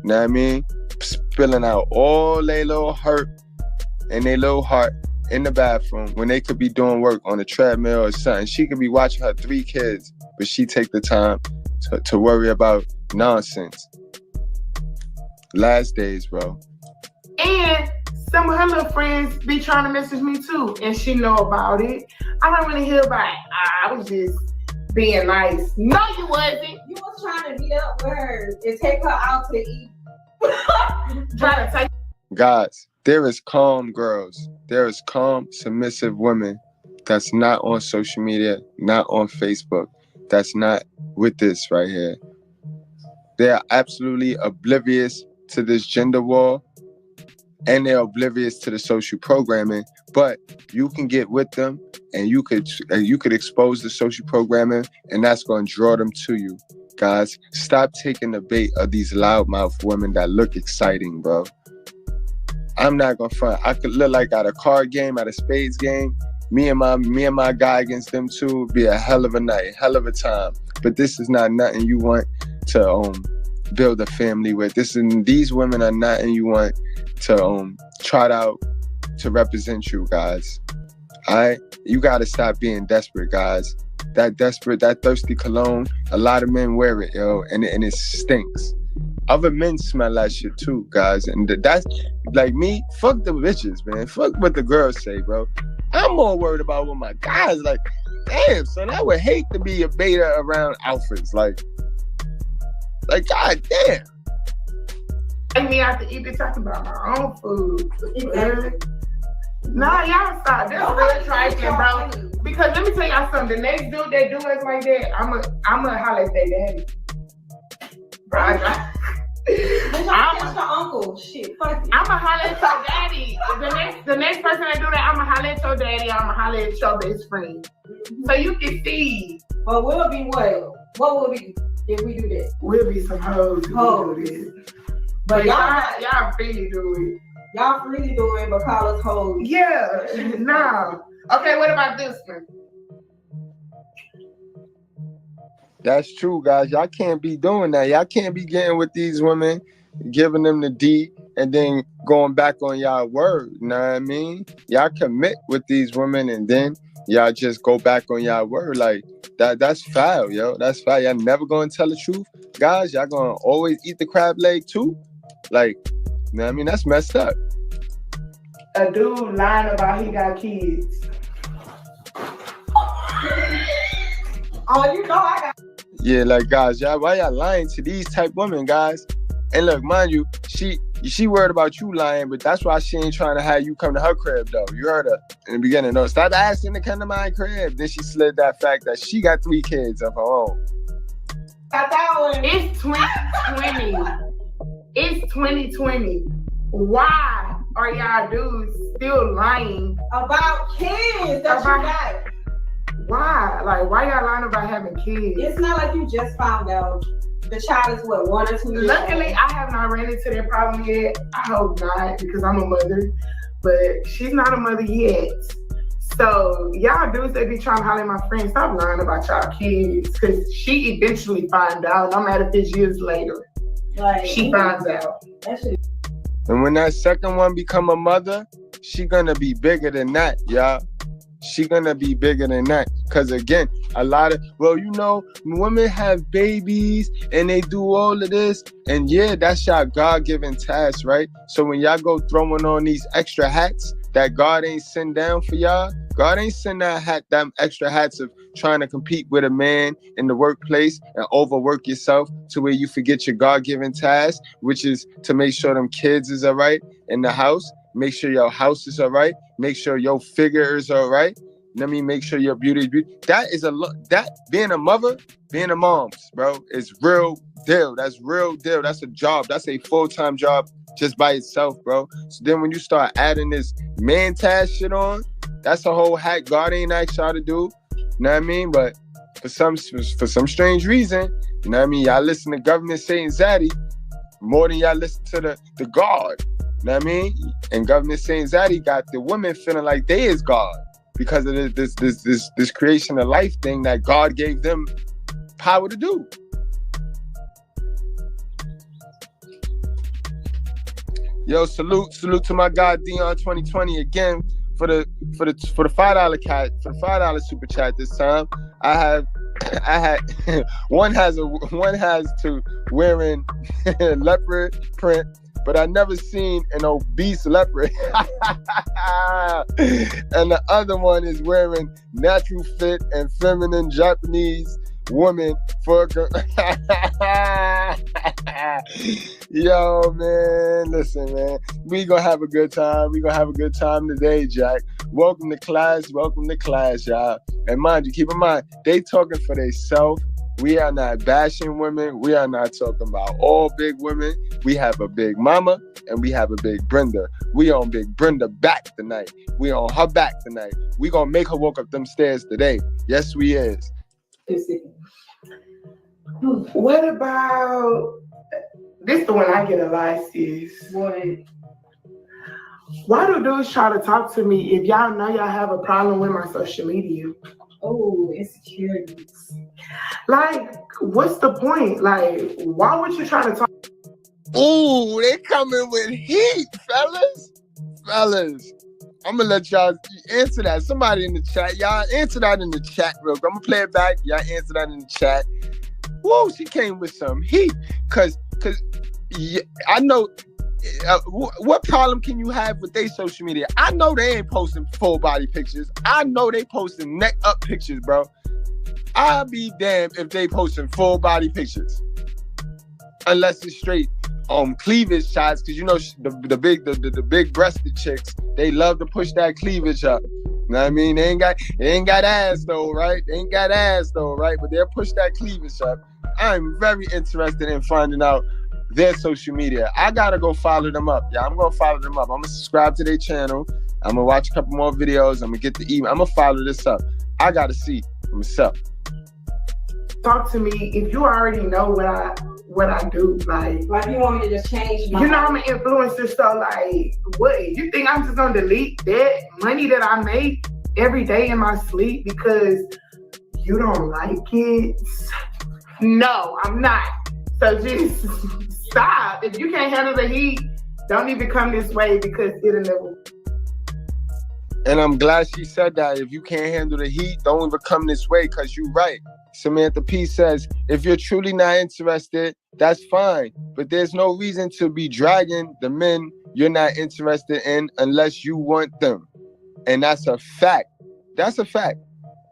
Know what I mean? Spilling out all their little hurt and their little heart in the bathroom when they could be doing work on a treadmill or something. She could be watching her 3 kids, but she take the time to worry about nonsense. Last days, bro. And some of her little friends be trying to message me too, and she know about it. I don't really hear about it. I was just being nice. No, you wasn't. You was trying to meet up with her and take her out to eat. Trying to take. Guys, there is calm girls. There is calm, submissive women that's not on social media, not on Facebook, that's not with this right here. They are absolutely oblivious to this gender war, and they're oblivious to the social programming, but you can get with them and you could expose the social programming, and that's going to draw them to you. Guys, stop taking the bait of these loudmouth women that look exciting, bro. I'm not going to front. I could look like at a card game, at a spades game. Me and my guy against them two would be a hell of a night, hell of a time. But this is not nothing you want to build a family with. These women are nothing you want to trot out to represent you, guys. All right? You got to stop being desperate, guys. That thirsty cologne, a lot of men wear it, yo, and it stinks. Other men smell that shit too, guys. And that's like me, fuck the bitches, man. Fuck what the girls say, bro. I'm more worried about what my guys like. Damn, son, I would hate to be a beta around alphas. Like god damn. I mean, I have to eat this talking about my own food. Nah, y'all stop. That's real trifling, bro. Because let me tell y'all something. The next dude that do us like that, I'ma holler at their daddy. Bro, I'm your uncle. Shit, fuck it. I'ma holler at your daddy. The next person that do that, I'ma holler at your daddy. I'ma holler at your best friend. So you can see. But we'll be what? What will we if we do that? We'll be some hoes. But y'all freely do it. Y'all freely do it, but call us hoes. Yeah, no. Okay, what about this one? That's true, guys. Y'all can't be doing that. Y'all can't be getting with these women, giving them the D, and then going back on y'all word. You know what I mean? Y'all commit with these women, and then y'all just go back on y'all word. Like, that's foul, yo. That's foul. Y'all never gonna tell the truth. Guys, y'all gonna always eat the crab leg too? Like, you know what I mean? That's messed up. A dude lying about he got kids. Oh, you know I got. Yeah, like, guys, y'all, why y'all lying to these type women, guys? And look, mind you, she worried about you lying, but that's why she ain't trying to have you come to her crib, though. You heard her in the beginning. No, stop asking to come to my crib. Then she slid that fact that she got 3 kids of her own. It's 2020. It's 2020. Why are y'all dudes still lying about kids that you got? Why? Like, why y'all lying about having kids? It's not like you just found out. The child is what, 1 or 2 years Luckily, old? I have not ran into that problem yet. I hope not, because I'm a mother. But she's not a mother yet. So y'all dudes that be trying to holler at my friends, stop lying about y'all kids, because she eventually finds out. I'm at it years later. Like, she finds out. And when that second one become a mother, she gonna be bigger than that, y'all. She gonna be bigger than that. Cause again, a lot of, women have babies and they do all of this. And yeah, that's y'all God-given task, right? So when y'all go throwing on these extra hats that God ain't send down for y'all, God ain't send them extra hats of trying to compete with a man in the workplace and overwork yourself to where you forget your God-given task, which is to make sure them kids is all right in the house. Make sure your house is all right. Make sure your figure is all right. Let me make sure your beauty is beauty. That is that being a mother, being a mom, bro, is real deal. That's real deal. That's a job. That's a full-time job just by itself, bro. So then when you start adding this man task shit on, that's a whole hack God ain't asked y'all to do. You know what I mean? But for some strange reason, you know what I mean? Y'all listen to Government Saint Zaddy more than y'all listen to the God. You know what I mean? And Government Saint Zaddy got the women feeling like they is God because of this creation of life thing that God gave them power to do. Yo, salute to my guy Dion 2020 again for the $5 super chat this time. I had one has to wearing leopard print, but I never seen an obese leopard. And the other one is wearing natural fit and feminine Japanese woman for Yo, man, listen, man, we gonna have a good time. We gonna have a good time today, Jack. Welcome to class, y'all. And mind you, keep in mind, they talking for themselves. We are not bashing women. We are not talking about all big women. We have a big mama and we have a big Brenda. We on big Brenda back tonight. We on her back tonight. We gonna make her walk up them stairs today. Yes, we is. What about this? The one I get a lot, sis. What? Why do dudes try to talk to me if y'all know y'all have a problem with my social media? Oh, insecurities. Like, what's the point? Like, why would you try to talk? Ooh, they coming with heat, fellas. I'm gonna let y'all answer that. Somebody in the chat, y'all answer that in the chat real quick. I'm gonna play it back. Y'all answer that in the chat. Whoa, she came with some heat. Cause Yeah, I know. What problem can you have with their social media? I know they ain't posting full body pictures. I know they posting neck up pictures, bro. I'll be damned if they posting full body pictures, unless it's straight cleavage shots. Because you know the big breasted chicks, they love to push that cleavage up. You know what I mean? They ain't got ass though, right? But they'll push that cleavage up. I'm very interested in finding out their social media. I gotta go follow them up. Yeah, I'm gonna follow them up. I'm gonna subscribe to their channel. I'm gonna watch a couple more videos. I'm gonna get the email. I'm gonna follow this up. I gotta see for myself. Talk to me if you already know what I do. Like you want me to just change my You know I'm an influencer, so like what? You think I'm just gonna delete that money that I make every day in my sleep because you don't like it? No, I'm not. So just stop. If you can't handle the heat, don't even come this way because it'll never. And I'm glad she said that. If you can't handle the heat, don't even come this way, because you're right. Samantha P says, if you're truly not interested, that's fine. But there's no reason to be dragging the men you're not interested in unless you want them. And that's a fact. That's a fact.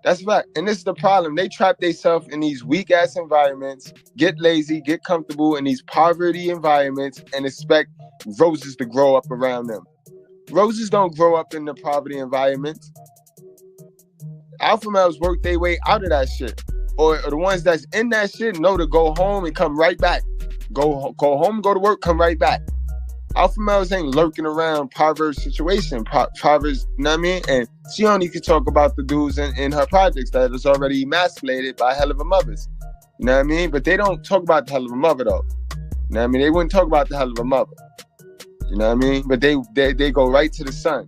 That's right. And this is the problem. They trap themselves in these weak-ass environments, get lazy, get comfortable in these poverty environments, and expect roses to grow up around them. Roses don't grow up in the poverty environments. Alpha males work their way out of that shit. Or the ones that's in that shit know to go home and come right back. Go home, go to work, come right back. Alpha males ain't lurking around perverse situation. Perverse, you know what I mean? And she only can talk about the dudes in her projects that is already emasculated by hell of a mothers. You know what I mean? But they don't talk about the hell of a mother though. You know what I mean? They wouldn't talk about the hell of a mother. You know what I mean? But they go right to the sun.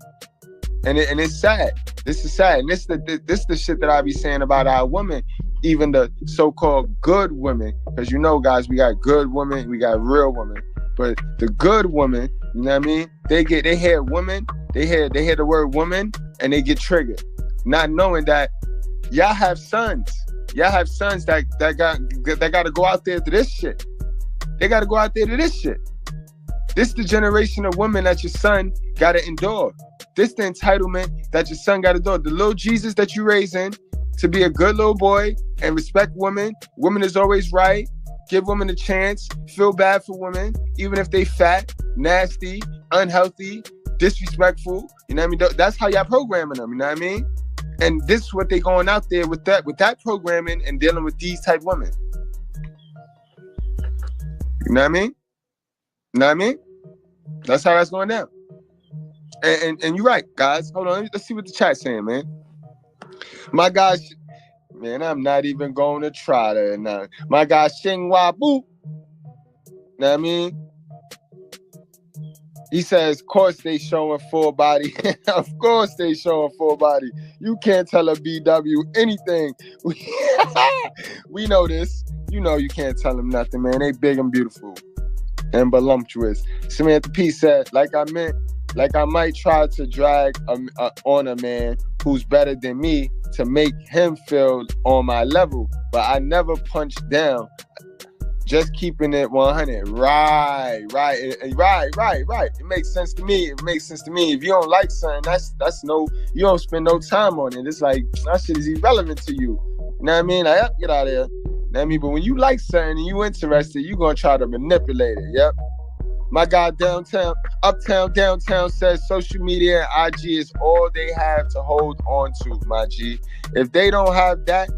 And it's sad. This is sad. And this the shit that I be saying about our women, even the so-called good women. Because you know, guys, we got good women, we got real women. But the good women, you know what I mean? They hear women, they hear the word woman, and they get triggered. Not knowing that y'all have sons. Y'all have sons that got to go out there to this shit. They got to go out there to this shit. This the generation of women that your son got to endure. This the entitlement that your son got to endure. The little Jesus that you raising to be a good little boy and respect women. Women is always right. Give women a chance. Feel bad for women, even if they fat, nasty, unhealthy, disrespectful. You know what I mean? That's how y'all programming them. You know what I mean? And this is what they going out there with that programming and dealing with these type women. You know what I mean? You know what I mean? That's how that's going down. And you're right, guys. Hold on. Let's see what the chat's saying, man. My gosh. Man, I'm not even going to try that now. My guy Xinghua Boo. Know what I mean? He says, of course they showing full body. Of course they showing full body. You can't tell a BW anything. We know this. You know you can't tell them nothing, man. They big and beautiful and voluptuous. Samantha P said, like I might try to drag on a man who's better than me to make him feel on my level, but I never punch down. Just keeping it 100. Right. It makes sense to me. If you don't like something, that's no. You don't spend no time on it. It's like that shit is irrelevant to you. You know what I mean? Like, get out of here. You know what I mean? But when you like something and you interested, you gonna try to manipulate it. Yep. My guy Uptown Downtown says social media and IG is all they have to hold on to, my G. If they don't have that,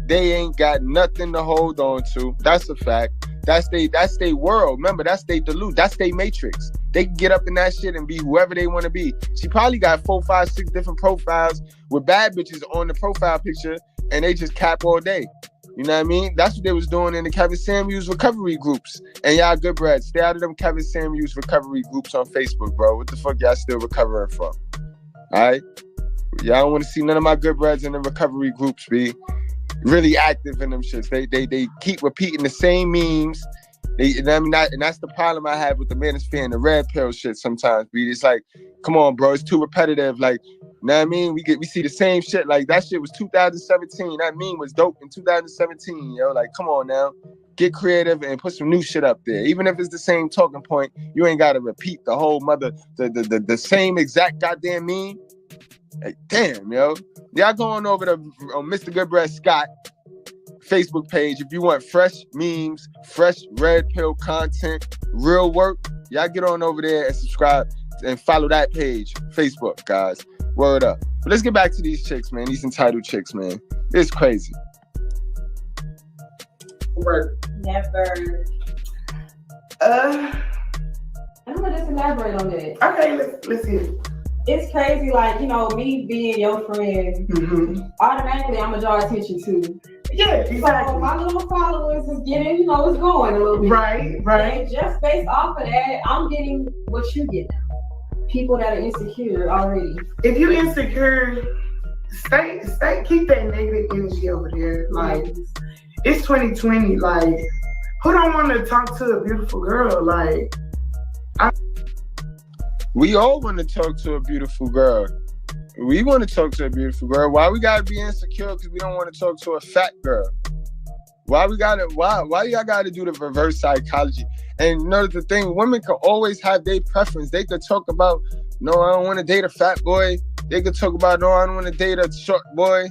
they ain't got nothing to hold on to. That's a fact. That's they world. Remember, that's they delude. That's they matrix. They can get up in that shit and be whoever they want to be. She probably got 4, 5, 6 different profiles with bad bitches on the profile picture, and they just cap all day. You know what I mean? That's what they was doing in the Kevin Samuels recovery groups. And y'all Goodbread, stay out of them Kevin Samuels recovery groups on Facebook, bro. What the fuck y'all still recovering from? All right? Y'all don't want to see none of my Goodbreads in the recovery groups be really active in them shits. They keep repeating the same memes. And that's the problem I have with the manosphere and the red pill shit sometimes, B. It's like, come on, bro. It's too repetitive. Like, you know what I mean? We see the same shit. Like, that shit was 2017. That meme was dope in 2017, yo. Like, come on now. Get creative and put some new shit up there. Even if it's the same talking point, you ain't gotta repeat the whole the same exact goddamn meme. Like, damn, yo. Y'all going over to Mr. Goodbread Scott Facebook page if you want fresh memes, fresh red pill content, real work. Y'all get on over there and subscribe and follow that page, Facebook, guys. Word up. But let's get back to these chicks, man. These entitled chicks, man. It's crazy. Never. I'm gonna just elaborate on that. Okay, let's see it. It's crazy, like, you know, me being your friend, automatically I'm gonna draw attention to. Yeah, exactly. So my little followers is getting, you know, it's going a little bit. Right. And just based off of that, I'm getting what you get. People that are insecure already. If you insecure, stay, keep that negative energy over there. Like, it's 2020. Like, who don't want to talk to a beautiful girl? Like, we all want to talk to a beautiful girl. We want to talk to a beautiful girl. Why we gotta be insecure? Because we don't want to talk to a fat girl. Why y'all gotta do the reverse psychology? And you know the thing, women can always have their preference. They could talk about, no, I don't want to date a fat boy. They could talk about, no, I don't want to date a short boy.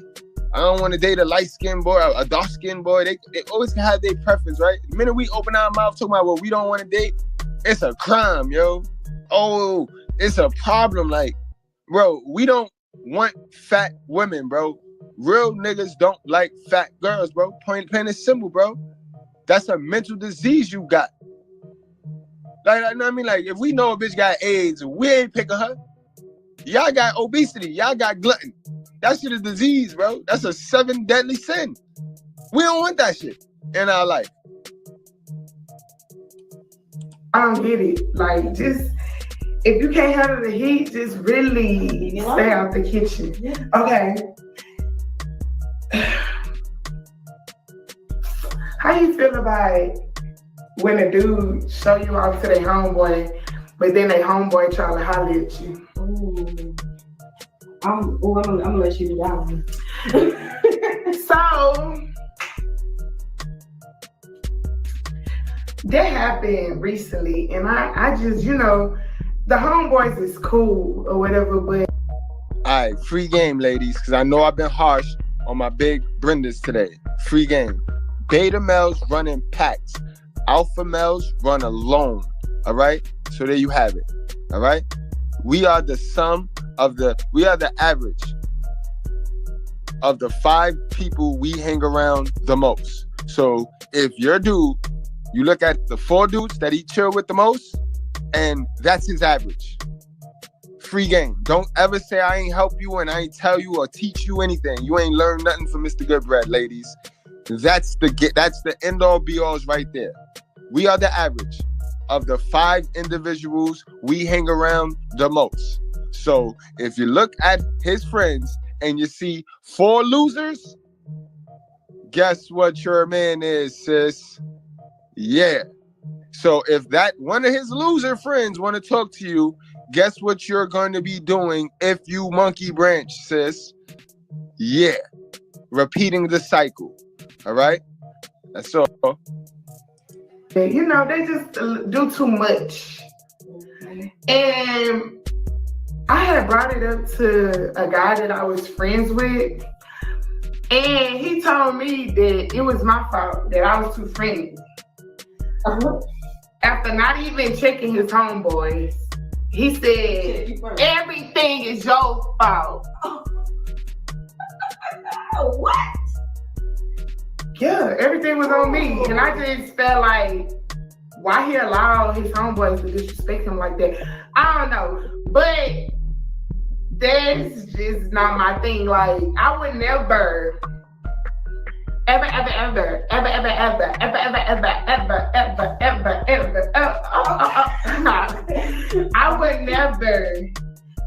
I don't want to date a light-skinned boy, a dark-skinned boy. They always can have their preference, right? The minute we open our mouth talking about what we don't want to date, it's a crime, yo. Oh, it's a problem. Like, bro, we don't want fat women, bro. Real niggas don't like fat girls, bro. Plain and simple, bro. That's a mental disease you got. Like, I mean, like, if we know a bitch got AIDS, we ain't picking her. Y'all got obesity. Y'all got gluttony. That shit is disease, bro. That's a 7 deadly sin. We don't want that shit in our life. I don't get it. Like, just, if you can't handle the heat, just really stay out the kitchen. Yeah. Okay. How you feel about when a dude show you off to their homeboy, but then their homeboy try to holler at you? Ooh. I'm gonna let you do that one. So that happened recently, and I just, you know, the homeboys is cool or whatever, but all right, free game, ladies, because I know I've been harsh on my big Brendas today. Free game. Beta males run in packs. Alpha males run alone. All right? So there you have it. All right? We are the average of the 5 people we hang around the most. So if you're a dude, you look at the 4 dudes that he chill with the most, and that's his average. Free game. Don't ever say I ain't help you and I ain't tell you or teach you anything. You ain't learned nothing from Mr. Goodbread, ladies. That's the end all be alls right there. We are the average of the 5 individuals we hang around the most. So if you look at his friends and you see 4 losers, guess what your man is, sis? Yeah. So if that one of his loser friends want to talk to you, guess what you're going to be doing if you monkey branch, sis? Yeah. Repeating the cycle. All right? That's all. You know, they just do too much. And I had brought it up to a guy that I was friends with, and he told me that it was my fault, that I was too friendly. After not even checking his homeboys, he said, everything is your fault. What? Yeah, everything was on me. And I just felt like, why he allowed his homeboys to disrespect him like that? I don't know. But that's just not my thing. Like, I would never, I would never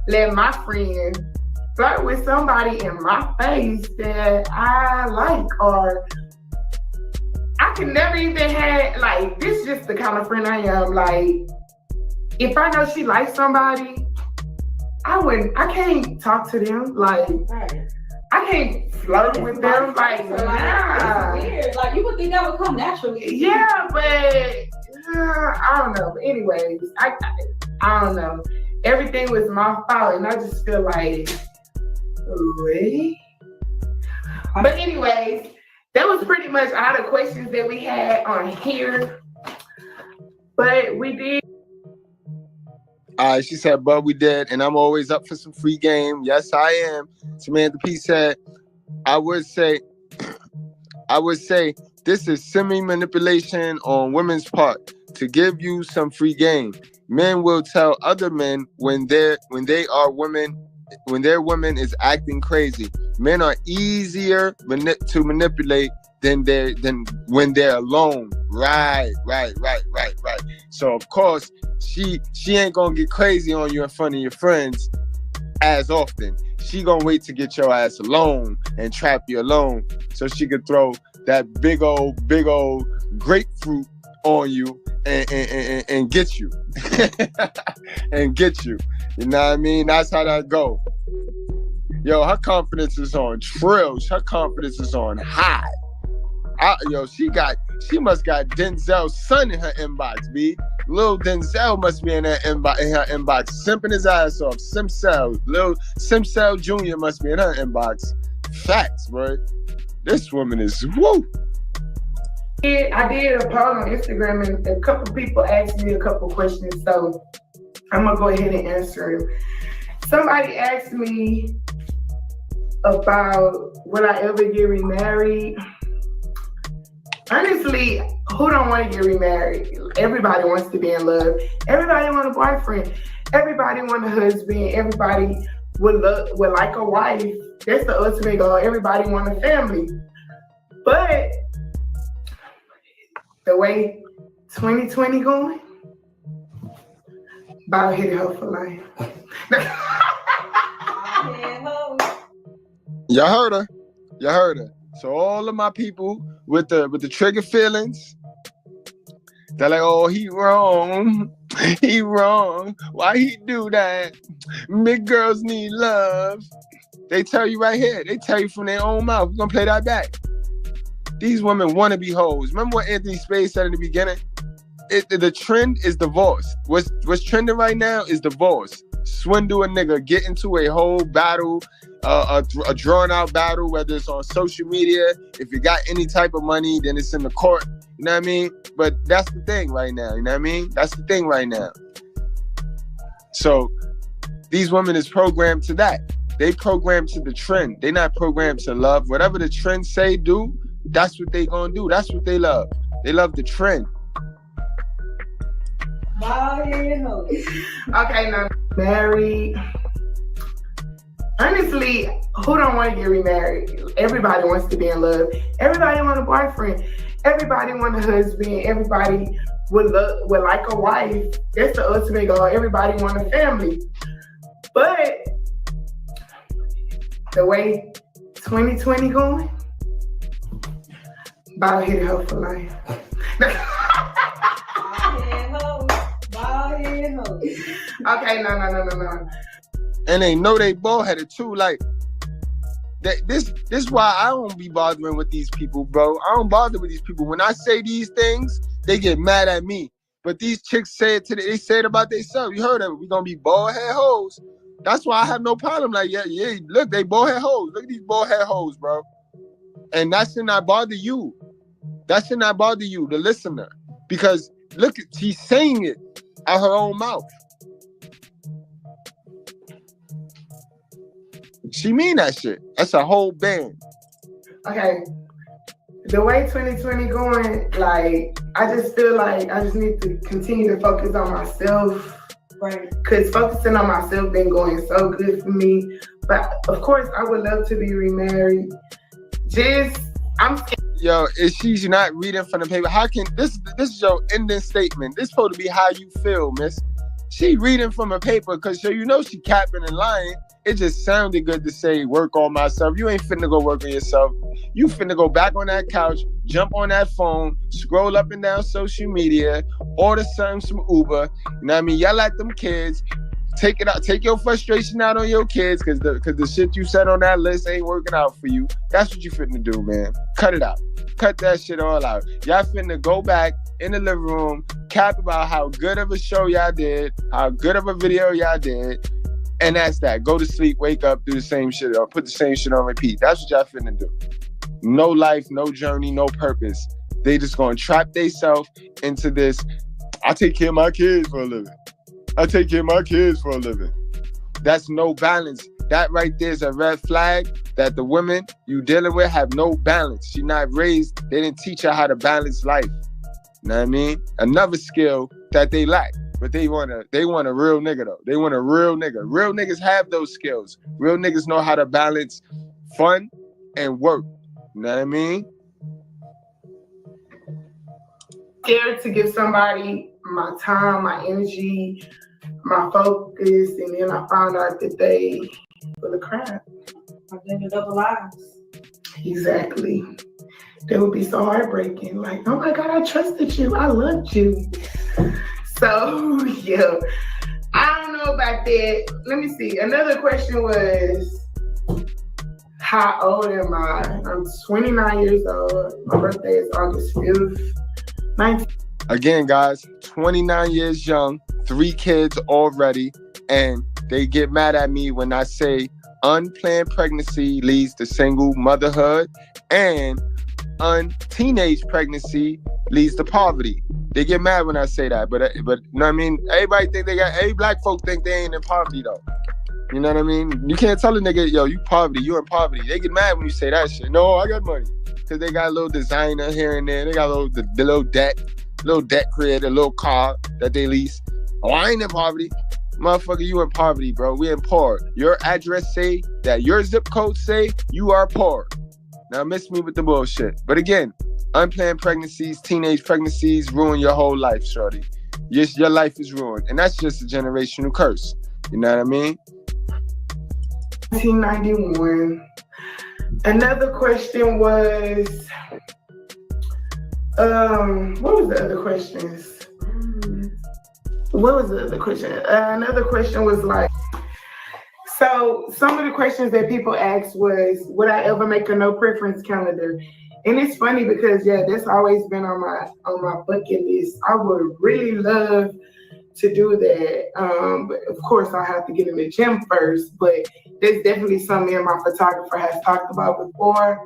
let my friend flirt with somebody in my face that I like, or I can never even have, like, this is just the kind of friend I am. Like, if I know she likes somebody, I can't talk to them. Like, I can't flirt with them. Like, nah. It's weird. Like, you would think that would come naturally. Yeah, but I don't know. But anyways, I don't know. Everything was my fault, and I just feel like, really? But anyways, that was pretty much all the questions that we had on here. But we did. All right, she said, but we did, and I'm always up for some free game. Yes, I am. Samantha P said, I would say this is semi-manipulation on women's part to give you some free game. Men will tell other men when their woman is acting crazy. Men are easier to manipulate than when they're alone. Right. So of course she ain't gonna get crazy on you in front of your friends as often. She gonna wait to get your ass alone and trap you alone so she could throw that big old grapefruit on you and get you. And get you. You know what I mean? That's how that go. Yo, her confidence is on trills. Her confidence is on high. She must got Denzel's son in her inbox, B. Lil Denzel must be in her inbox, simping his ass off. Lil Simcell Jr. must be in her inbox. Facts, bro. This woman is woo. I did a poll on Instagram, and a couple people asked me a couple questions, so I'm gonna go ahead and answer them. Somebody asked me about would I ever get remarried. Honestly, who don't want to get remarried? Everybody wants to be in love. Everybody want a boyfriend. Everybody want a husband. Everybody would like a wife. That's the ultimate goal. Everybody want a family. But the way 2020 going, about hit her for life. Y'all heard her. So all of my people with the trigger feelings, they're like, oh, he wrong. Why he do that? Big girls need love. They tell you right here. They tell you from their own mouth. We're gonna play that back. These women want to be hoes. Remember what Anthony Spade said in the beginning? The trend is divorce. What's trending right now is divorce. Swindle a nigga, get into a whole battle, a drawn out battle, whether it's on social media. If you got any type of money, then it's in the court. You know what I mean? But that's the thing right now. You know what I mean? That's the thing right now. So these women is programmed to that. They programmed to the trend. They not programmed to love. Whatever the trend say do, that's what they gonna do. That's what they love. They love the trend. Okay, now married. Honestly, who don't want to get remarried? Everybody wants to be in love. Everybody want a boyfriend. Everybody want a husband. Everybody would like a wife. That's the ultimate goal. Everybody want a family. But the way 2020 going, about hit her for life. Okay, no. And they know they bald-headed too. Like, this is why I don't be bothering with these people, bro. I don't bother with these people. When I say these things, they get mad at me. But these chicks say it about themselves. You heard of it. We gonna be bald-head hoes. That's why I have no problem. Like, yeah, look, they bald-head hoes. Look at these bald-head hoes, bro. And that should not bother you. That should not bother you, the listener. Because look, she's saying it out her own mouth. She mean that shit. That's a whole band. Okay. The way 2020 going, like, I just feel like I just need to continue to focus on myself. Right. Because focusing on myself been going so good for me. But of course, I would love to be remarried. I'm scared. Yo, if she's not reading from the paper, how can this is your ending statement? This supposed to be how you feel, miss. She reading from a paper because you know she capping and lying. It just sounded good to say work on myself. You ain't finna go work on yourself. You finna go back on that couch, jump on that phone, scroll up and down social media, order some Uber, you know what I mean? Yell at them kids, Take it out. Take your frustration out on your kids because the shit you said on that list ain't working out for you. That's what you finna do, man. Cut it out. Cut that shit all out. Y'all finna go back in the living room, cap about how good of a show y'all did, how good of a video y'all did, and that's that. Go to sleep, wake up, do the same shit, or put the same shit on repeat. That's what y'all finna do. No life, no journey, no purpose. They just gonna trap themselves into this, I take care of my kids for a living. I take care of my kids for a living. That's no balance. That right there is a red flag that the women you dealing with have no balance. She not raised, they didn't teach her how to balance life. You know what I mean? Another skill that they lack. But they want a real nigga though. They want a real nigga. Real niggas have those skills. Real niggas know how to balance fun and work. You know what I mean? Scared to give somebody my time, my energy, my focus, and then I found out that they full of crap. I lived double lives. Exactly. That would be so heartbreaking. Like, oh my God, I trusted you. I loved you. So, yeah. I don't know about that. Let me see. Another question was, how old am I? I'm 29 years old. My birthday is August 5th. 19. Again, guys, 29 years young, 3 kids already, and they get mad at me when I say unplanned pregnancy leads to single motherhood and teenage pregnancy leads to poverty. They get mad when I say that, but you know what I mean? Everybody think every black folk think they ain't in poverty though. You know what I mean? You can't tell a nigga, yo, you in poverty. They get mad when you say that shit. No, I got money. Because they got a little designer here and there. They got the little debt creator, a little car that they lease. Oh, I ain't in poverty. Motherfucker, you in poverty, bro. We in poor. Your address say that your zip code say you are poor. Now miss me with the bullshit. But again, unplanned pregnancies, teenage pregnancies ruin your whole life, shorty. Your life is ruined. And that's just a generational curse. You know what I mean? 1991. Another question was, what was the other questions? What was the other question? Another question was like, so some of the questions that people asked was, would I ever make a no preference calendar? And it's funny because that's always been on my bucket list. I would really love to do that. But of course I have to get in the gym first, but that's definitely something my photographer has talked about before.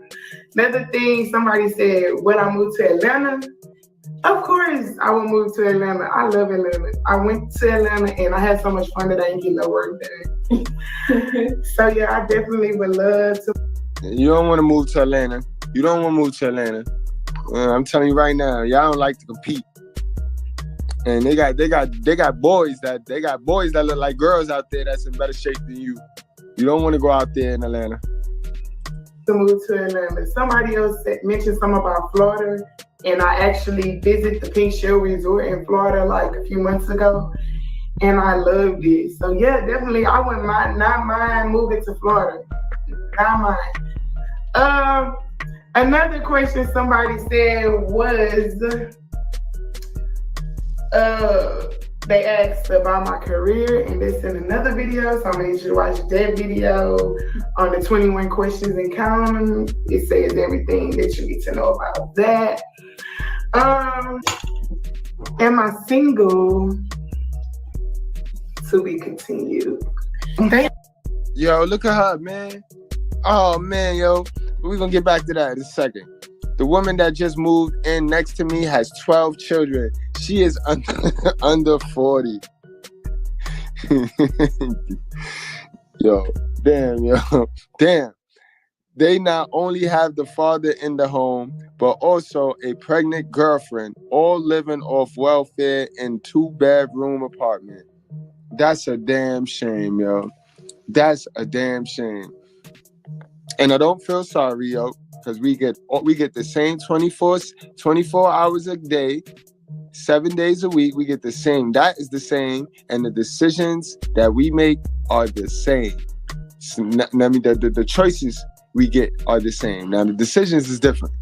Another thing, somebody said, would I move to Atlanta? Of course I would move to Atlanta. I love Atlanta. I went to Atlanta and I had so much fun that I didn't get no work done. So yeah, I definitely would love to. You don't want to move to Atlanta. You don't want to move to Atlanta. I'm telling you right now, y'all don't like to compete. And they got boys that look like girls out there that's in better shape than you. You don't want to go out there in Atlanta. To move to Atlanta. Somebody else mentioned something about Florida, and I actually visited the Pink Shell Resort in Florida like a few months ago, and I loved it. So yeah, definitely, I wouldn't not mind moving to Florida. Not mind. Another question somebody said was, they asked about my career, and this in another video, so I made sure to watch that video on the 21 questions and counting. It says everything that you need to know about that. Am I single? To be continued. Yo, look at her, man. Oh man, yo, we're gonna get back to that in a second. The woman that just moved in next to me has 12 children. She is under 40. Yo. Damn. They not only have the father in the home, but also a pregnant girlfriend, all living off welfare in 2-bedroom apartment. That's a damn shame, yo. That's a damn shame. And I don't feel sorry, yo, because we get the same 24 hours a day, 7 days a week. We get the same. That is the same, and the decisions that we make are the same. So, I mean, the choices we get are the same. Now the decisions is different.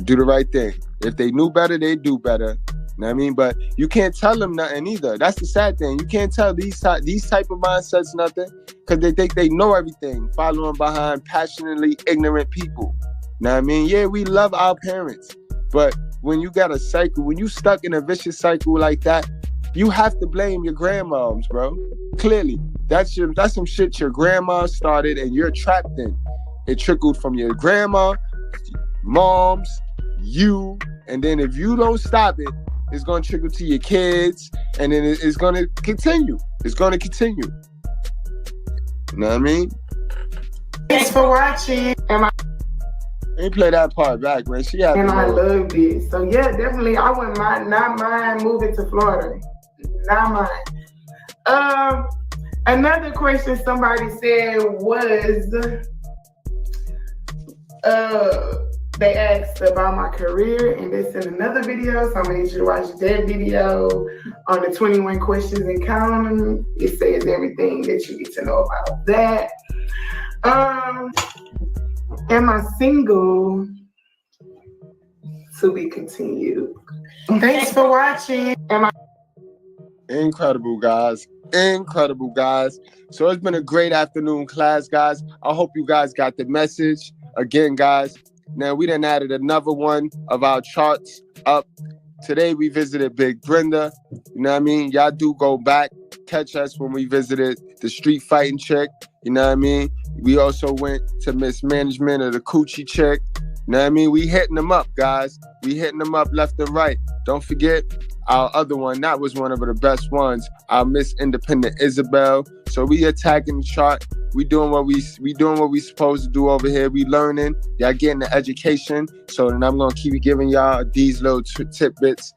Do the right thing. If they knew better, they do better. You know what I mean? But you can't tell them nothing either. That's the sad thing. You can't tell these type of mindsets nothing because they think they know everything, following behind passionately ignorant people. You know what I mean? Yeah, we love our parents, but when you got a cycle, when you stuck in a vicious cycle like that, you have to blame your grandmoms, bro. Clearly, that's some shit your grandma started and you're trapped in. It trickled from your grandma, moms, you, and then if you don't stop it, it's going to trickle to your kids, and then it's going to continue. It's going to continue. You know what I mean? Thanks for watching. Let me play that part back, man. And I loved it. So yeah, definitely, I wouldn't not mind moving to Florida. Not mind. Another question somebody said was, they asked about my career, and this in another video, so I'm gonna need you to watch that video on the 21 questions and counting. It says everything that you need to know about that. Am I single? To be continued. Thanks for watching. Incredible, guys. Incredible, guys. So it's been a great afternoon class, guys. I hope you guys got the message. Again, guys, now we done added another one of our charts up. Today we visited Big Brenda. You know what I mean? Y'all do go back, catch us when we visited the street fighting chick. You know what I mean? We also went to mismanagement of the coochie chick. You know what I mean? We hitting them up, guys. We hitting them up left and right. Don't forget our other one. That was one of the best ones. Our Miss Independent Isabel. So we attacking the chart. We doing what we supposed to do over here. We learning. Y'all getting the education. So then I'm gonna keep giving y'all these little tidbits.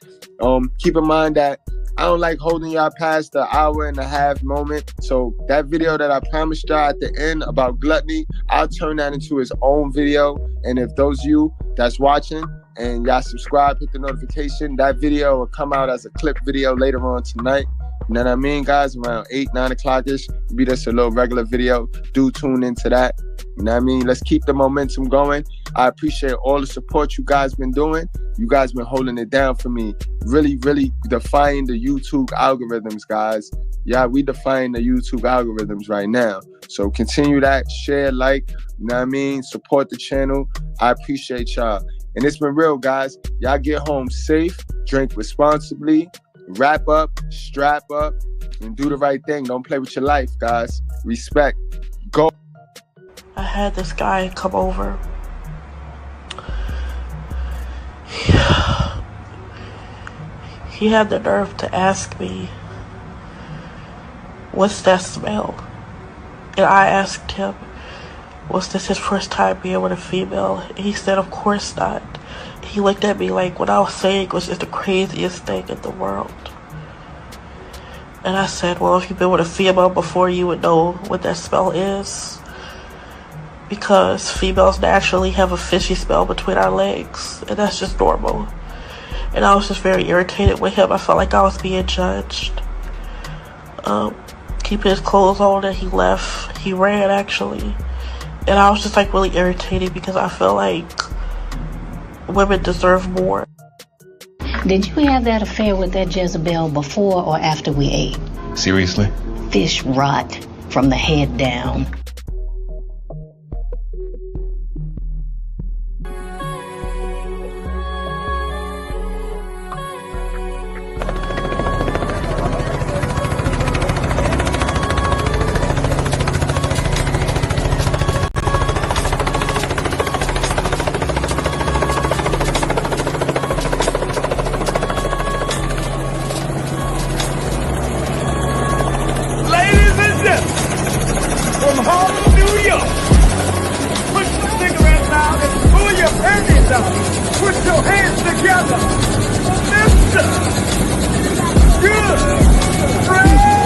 Keep in mind that I don't like holding y'all past the hour and a half moment. So that video that I promised y'all at the end about gluttony, I'll turn that into his own video. And if those of you that's watching and y'all subscribe, hit the notification, that video will come out as a clip video later on tonight. You know what I mean, guys? Around 8, 9 o'clock-ish. Be just a little regular video. Do tune into that. You know what I mean? Let's keep the momentum going. I appreciate all the support you guys been doing. You guys been holding it down for me. Really, really defying the YouTube algorithms, guys. Yeah, we defying the YouTube algorithms right now. So continue that. Share, like, you know what I mean? Support the channel. I appreciate y'all. And it's been real, guys. Y'all get home safe. Drink responsibly. Wrap up, strap up, and do the right thing. Don't play with your life, guys. Respect. Go. I had this guy come over. He had the nerve to ask me, "What's that smell?" And I asked him, "Was this his first time being with a female?" And he said, "Of course not." He looked at me like what I was saying was just the craziest thing in the world. And I said, "Well, if you've been with a female before, you would know what that smell is. Because females naturally have a fishy smell between our legs. And that's just normal." And I was just very irritated with him. I felt like I was being judged. Keeping his clothes on, and he left. He ran, actually. And I was just like really irritated because I feel like women deserve more. Did you have that affair with that Jezebel before or after we ate? Seriously? Fish rot from the head down. Put your hands together. Mr. Goodbread.